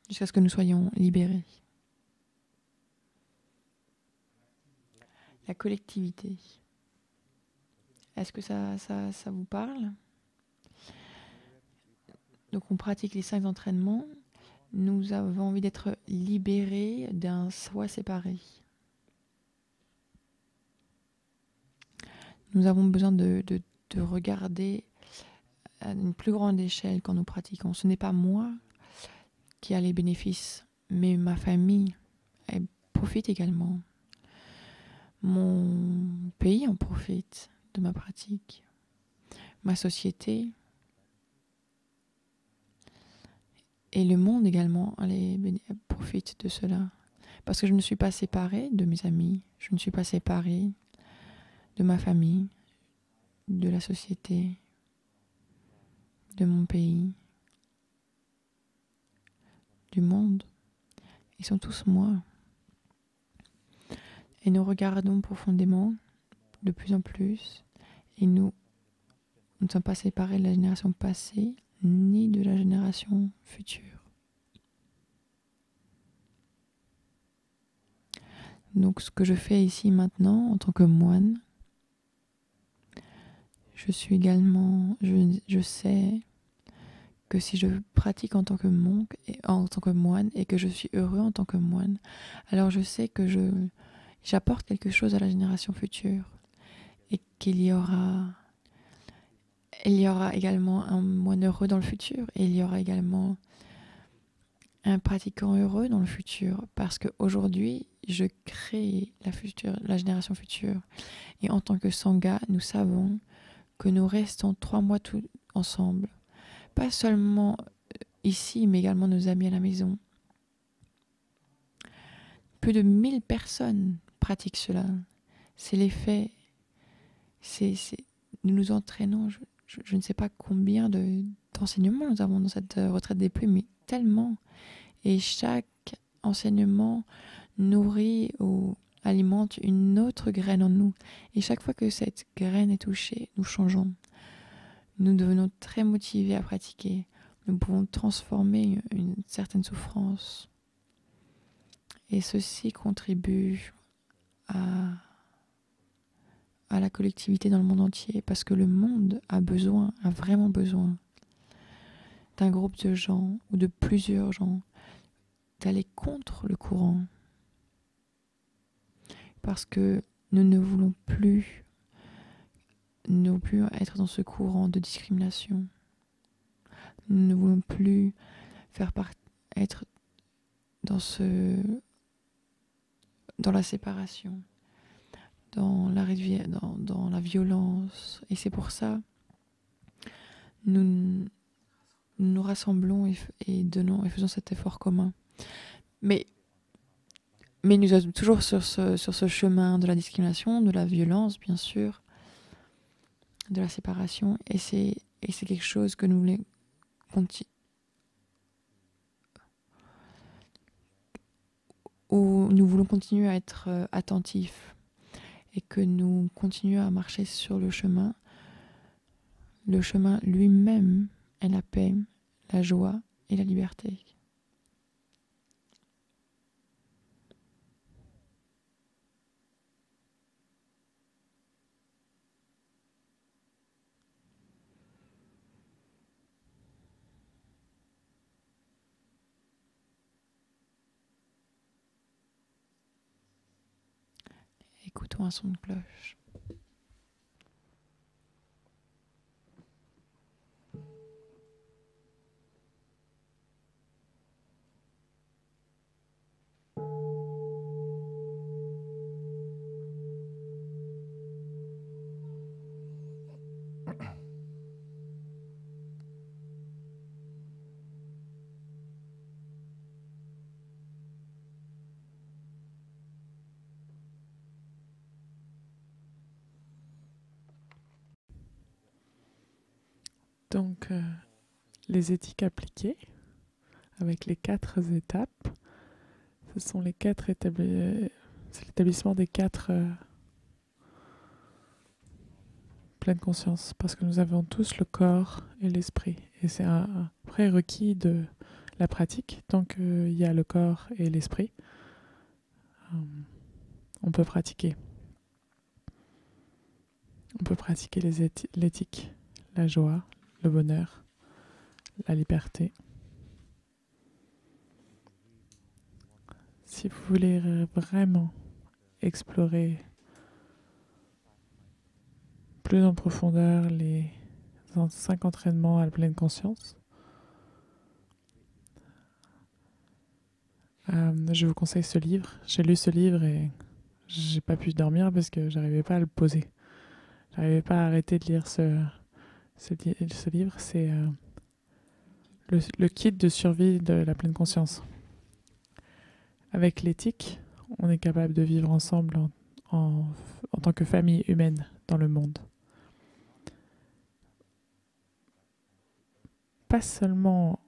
Jusqu'à ce que nous soyons libérés. La collectivité. Est-ce que ça vous parle ? Donc on pratique les 5 entraînements. Nous avons envie d'être libérés d'un soi séparé. Nous avons besoin de regarder à une plus grande échelle quand nous pratiquons. Ce n'est pas moi qui a les bénéfices, mais ma famille elle profite également. Mon pays en profite de ma pratique. Ma société et le monde également profite de cela. Parce que je ne suis pas séparée de mes amis, je ne suis pas séparée de ma famille, de la société, de mon pays, du monde. Ils sont tous moi. Et nous regardons profondément, de plus en plus, et nous ne sommes pas séparés de la génération passée, ni de la génération future. Donc ce que je fais ici maintenant, en tant que moine, je suis également, je sais que si je pratique en tant que monk, en tant que moine, et que je suis heureux en tant que moine, alors je sais que j'apporte quelque chose à la génération future et qu'il y aura également un moine heureux dans le futur et il y aura également un pratiquant heureux dans le futur parce qu'aujourd'hui, je crée la génération future et en tant que Sangha, nous savons que nous restons 3 mois tous ensemble pas seulement ici, mais également nos amis à la maison. Plus de 1000 personnes pratiquent cela. C'est l'effet. Nous nous entraînons. Je ne sais pas combien d'enseignements nous avons dans cette retraite des plumes, mais tellement. Et chaque enseignement nourrit ou alimente une autre graine en nous. Et chaque fois que cette graine est touchée, nous changeons. Nous devenons très motivés à pratiquer. Nous pouvons transformer une certaine souffrance. Et ceci contribue à la collectivité dans le monde entier, parce que le monde a vraiment besoin d'un groupe de gens ou de plusieurs gens d'aller contre le courant. Parce que nous ne voulons plus être dans ce courant de discrimination. Nous ne voulons plus être dans la séparation, dans la violence. Et c'est pour ça nous nous rassemblons et faisons cet effort commun. Mais nous sommes toujours sur ce chemin de la discrimination, de la violence, bien sûr, de la séparation. Et c'est quelque chose que nous voulons où nous voulons continuer à être attentifs et que nous continuons à marcher sur le chemin. Le chemin lui-même est la paix, la joie et la liberté. Écoutons un son de cloche. Donc, les éthiques appliquées, avec les 4 étapes, ce sont les 4 c'est l'établissement des 4 pleine conscience, parce que nous avons tous le corps et l'esprit. Et c'est un prérequis de la pratique. Tant qu'il y a le corps et l'esprit, on peut pratiquer. On peut pratiquer l'éthique, la joie, le bonheur, la liberté. Si vous voulez vraiment explorer plus en profondeur les 5 entraînements à la pleine conscience, je vous conseille ce livre. J'ai lu ce livre et j'ai pas pu dormir parce que j'arrivais pas à le poser. J'arrivais pas à arrêter de lire ce livre. C'est le kit de survie de la pleine conscience. Avec l'éthique, on est capable de vivre ensemble en tant que famille humaine dans le monde. Pas seulement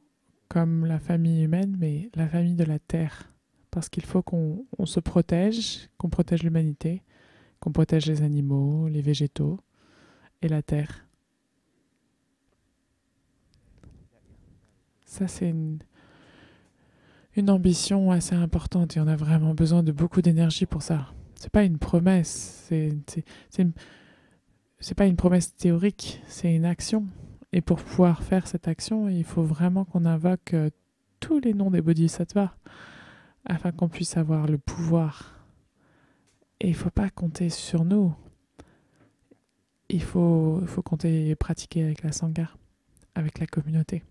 comme la famille humaine, mais la famille de la Terre. Parce qu'il faut qu'on se protège, qu'on protège l'humanité, qu'on protège les animaux, les végétaux et la Terre. Ça, c'est une ambition assez importante et on a vraiment besoin de beaucoup d'énergie pour ça. C'est pas une promesse, c'est pas une promesse théorique, c'est une action. Et pour pouvoir faire cette action, il faut vraiment qu'on invoque tous les noms des bodhisattvas afin qu'on puisse avoir le pouvoir. Et il ne faut pas compter sur nous. Il faut compter et pratiquer avec la Sangha, avec la communauté.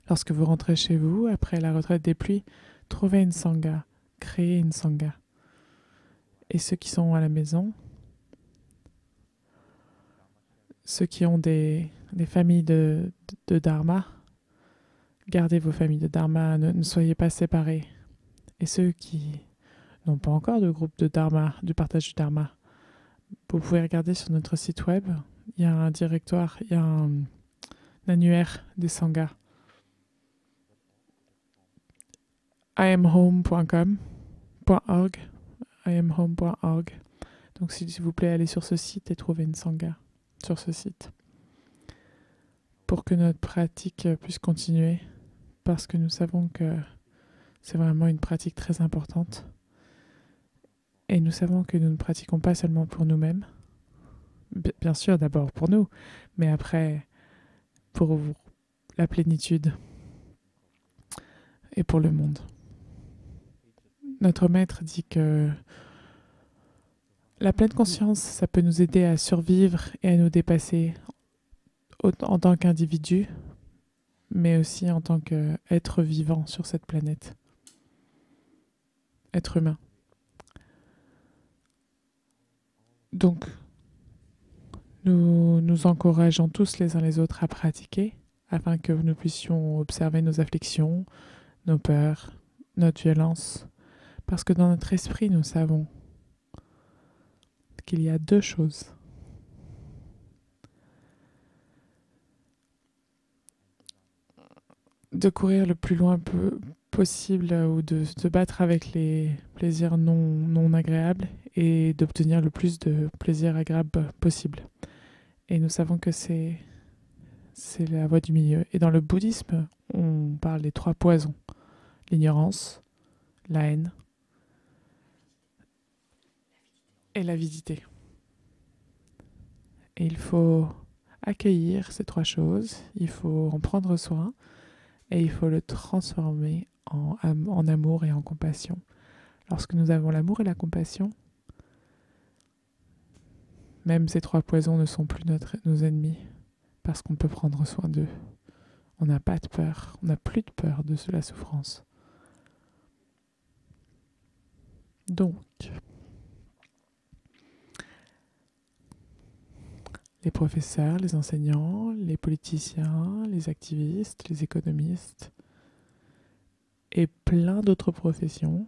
Lorsque vous rentrez chez vous, après la retraite des pluies, trouvez une Sangha, créez une Sangha. Et ceux qui sont à la maison, ceux qui ont des les familles de Dharma, gardez vos familles de Dharma, ne soyez pas séparés. Et ceux qui n'ont pas encore de groupe de Dharma, du partage du Dharma, vous pouvez regarder sur notre site web, il y a un directoire, il y a un annuaire des sanghas. imhome.com.org imhome.org. Donc s'il vous plaît, allez sur ce site et trouvez une sangha sur ce site pour que notre pratique puisse continuer, parce que nous savons que c'est vraiment une pratique très importante et nous savons que nous ne pratiquons pas seulement pour nous-mêmes, bien sûr d'abord pour nous, mais après pour la plénitude et pour le monde. Notre maître dit que la pleine conscience, ça peut nous aider à survivre et à nous dépasser en tant qu'individu, mais aussi en tant qu'être vivant sur cette planète. Être humain. Donc, nous nous encourageons tous les uns les autres à pratiquer afin que nous puissions observer nos afflictions, nos peurs, notre violence. Parce que dans notre esprit, nous savons qu'il y a deux choses. De courir le plus loin possible ou de se battre avec les plaisirs non agréables et d'obtenir le plus de plaisirs agréables possible. Et nous savons que c'est la voie du milieu. Et dans le bouddhisme, on parle des trois poisons. L'ignorance, la haine et l'avidité. Et il faut accueillir ces trois choses, il faut en prendre soin et il faut le transformer en amour et en compassion. Lorsque nous avons l'amour et la compassion, même ces trois poisons ne sont plus nos ennemis parce qu'on peut prendre soin d'eux. On n'a pas de peur, on n'a plus de peur de la souffrance. Donc, les professeurs, les enseignants, les politiciens, les activistes, les économistes et plein d'autres professions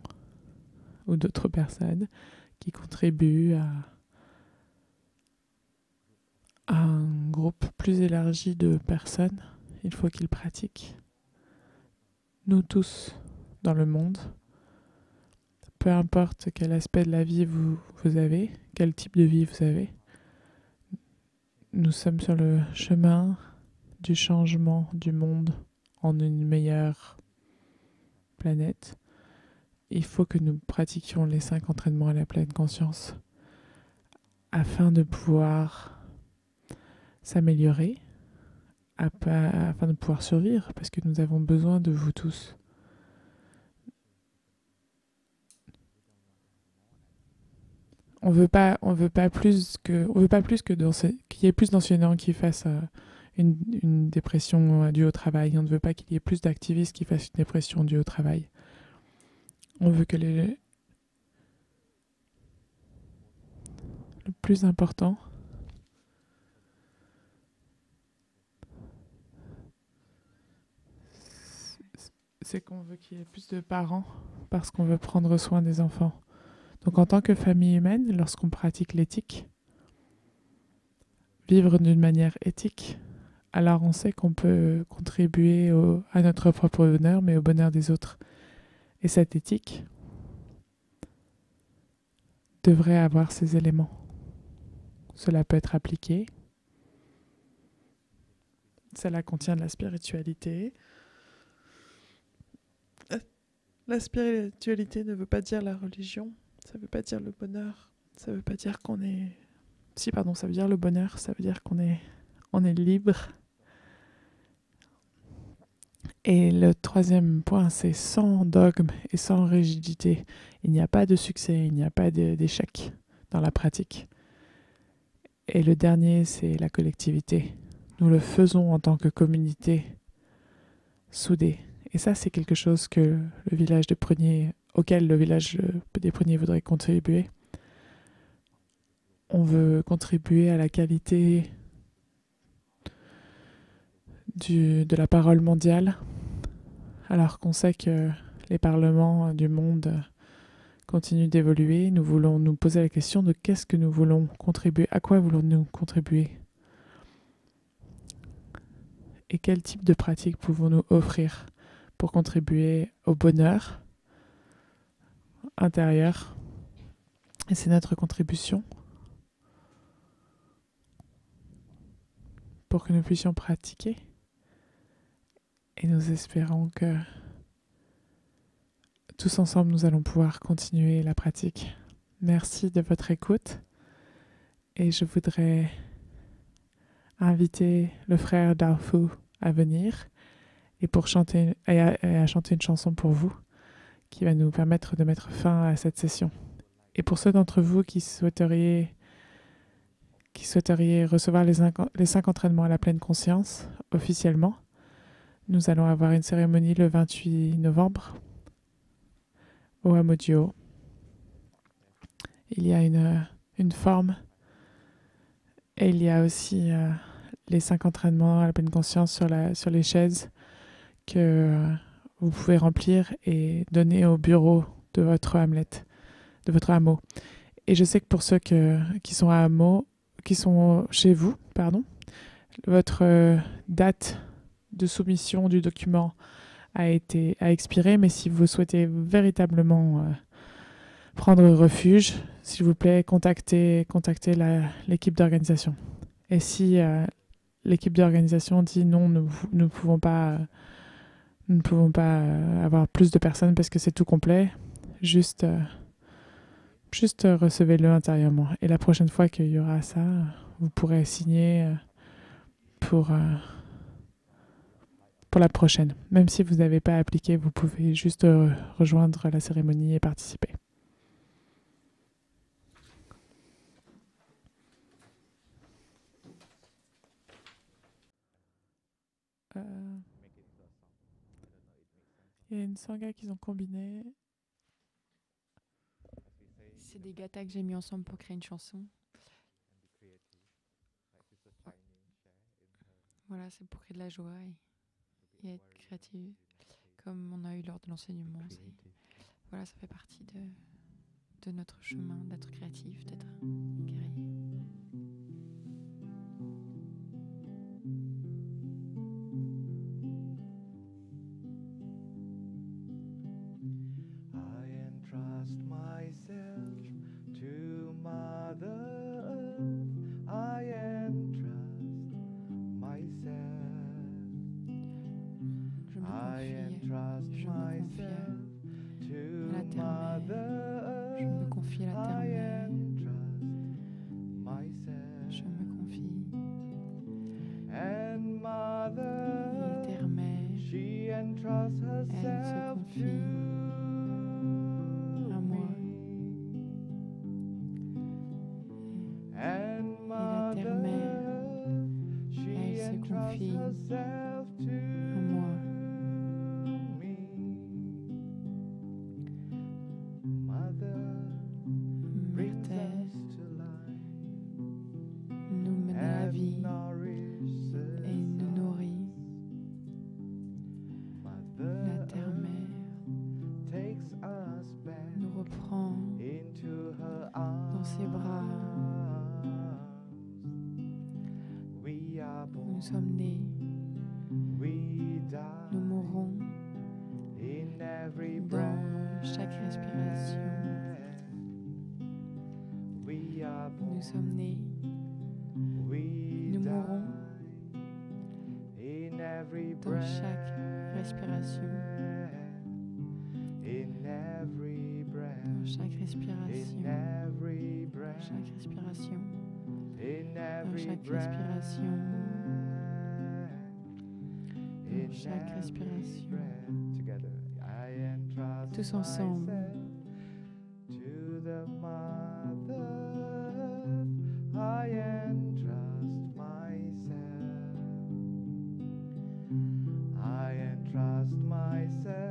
ou d'autres personnes qui contribuent à un groupe plus élargi de personnes. Il faut qu'ils pratiquent. Nous tous, dans le monde, peu importe quel aspect de la vie vous avez, quel type de vie vous avez, nous sommes sur le chemin du changement du monde en une meilleure planète. Il faut que nous pratiquions les 5 entraînements à la pleine conscience afin de pouvoir s'améliorer, afin de pouvoir survivre, parce que nous avons besoin de vous tous. On veut pas plus que qu'il y ait plus d'enseignants qui fassent une dépression due au travail. On ne veut pas qu'il y ait plus d'activistes qui fassent une dépression due au travail. On veut que le plus important, c'est qu'on veut qu'il y ait plus de parents parce qu'on veut prendre soin des enfants. Donc en tant que famille humaine, lorsqu'on pratique l'éthique, vivre d'une manière éthique, alors on sait qu'on peut contribuer à notre propre bonheur, mais au bonheur des autres. Et cette éthique devrait avoir ces éléments. Cela peut être appliqué. Cela contient de la spiritualité. La spiritualité ne veut pas dire la religion. Ça ne veut pas dire le bonheur. Ça ne veut pas dire qu'on est... Si, pardon, ça veut dire le bonheur. Ça veut dire qu'on est libre. Et le troisième point, c'est sans dogme et sans rigidité. Il n'y a pas de succès, il n'y a pas d'échec dans la pratique. Et le dernier, c'est la collectivité. Nous le faisons en tant que communauté soudée. Et ça, c'est quelque chose que le village des Pruniers, auquel le village des Pruniers voudrait contribuer. On veut contribuer à la qualité de la parole mondiale, alors qu'on sait que les parlements du monde continuent d'évoluer. Nous voulons nous poser la question de qu'est-ce que nous voulons contribuer, à quoi voulons-nous contribuer et quel type de pratiques pouvons-nous offrir pour contribuer au bonheur intérieur. Et c'est notre contribution pour que nous puissions pratiquer. Et nous espérons que tous ensemble, nous allons pouvoir continuer la pratique. Merci de votre écoute. Et je voudrais inviter le frère Darfu à venir et à chanter une chanson pour vous qui va nous permettre de mettre fin à cette session. Et pour ceux d'entre vous qui souhaiteriez recevoir les 5 entraînements à la pleine conscience officiellement, nous allons avoir une cérémonie le 28 novembre au Hamodio. Il y a une forme et il y a aussi les 5 entraînements à la pleine conscience sur les chaises que vous pouvez remplir et donner au bureau de votre hameau. Et je sais que pour ceux qui sont chez vous, votre date de soumission du document a expiré, mais si vous souhaitez véritablement prendre refuge, s'il vous plaît, contactez l'équipe d'organisation. Et si l'équipe d'organisation dit non, nous ne pouvons pas avoir plus de personnes parce que c'est tout complet, juste recevez-le intérieurement. Et la prochaine fois qu'il y aura ça, vous pourrez signer pour la prochaine. Même si vous n'avez pas appliqué, vous pouvez juste rejoindre la cérémonie et participer. Il y a une sangha qu'ils ont combinée. C'est des gathas que j'ai mis ensemble pour créer une chanson. Voilà, c'est pour créer de la joie et être créative, comme on a eu lors de l'enseignement. Voilà, ça fait partie de notre chemin d'être créatif, d'être guerrier. Nous sommes nés, nous mourrons dans chaque respiration. Nous sommes nés, nous mourrons dans chaque respiration. Dans chaque respiration. Dans chaque respiration. Dans chaque respiration. Dans chaque respiration. Tous ensemble. I entrust myself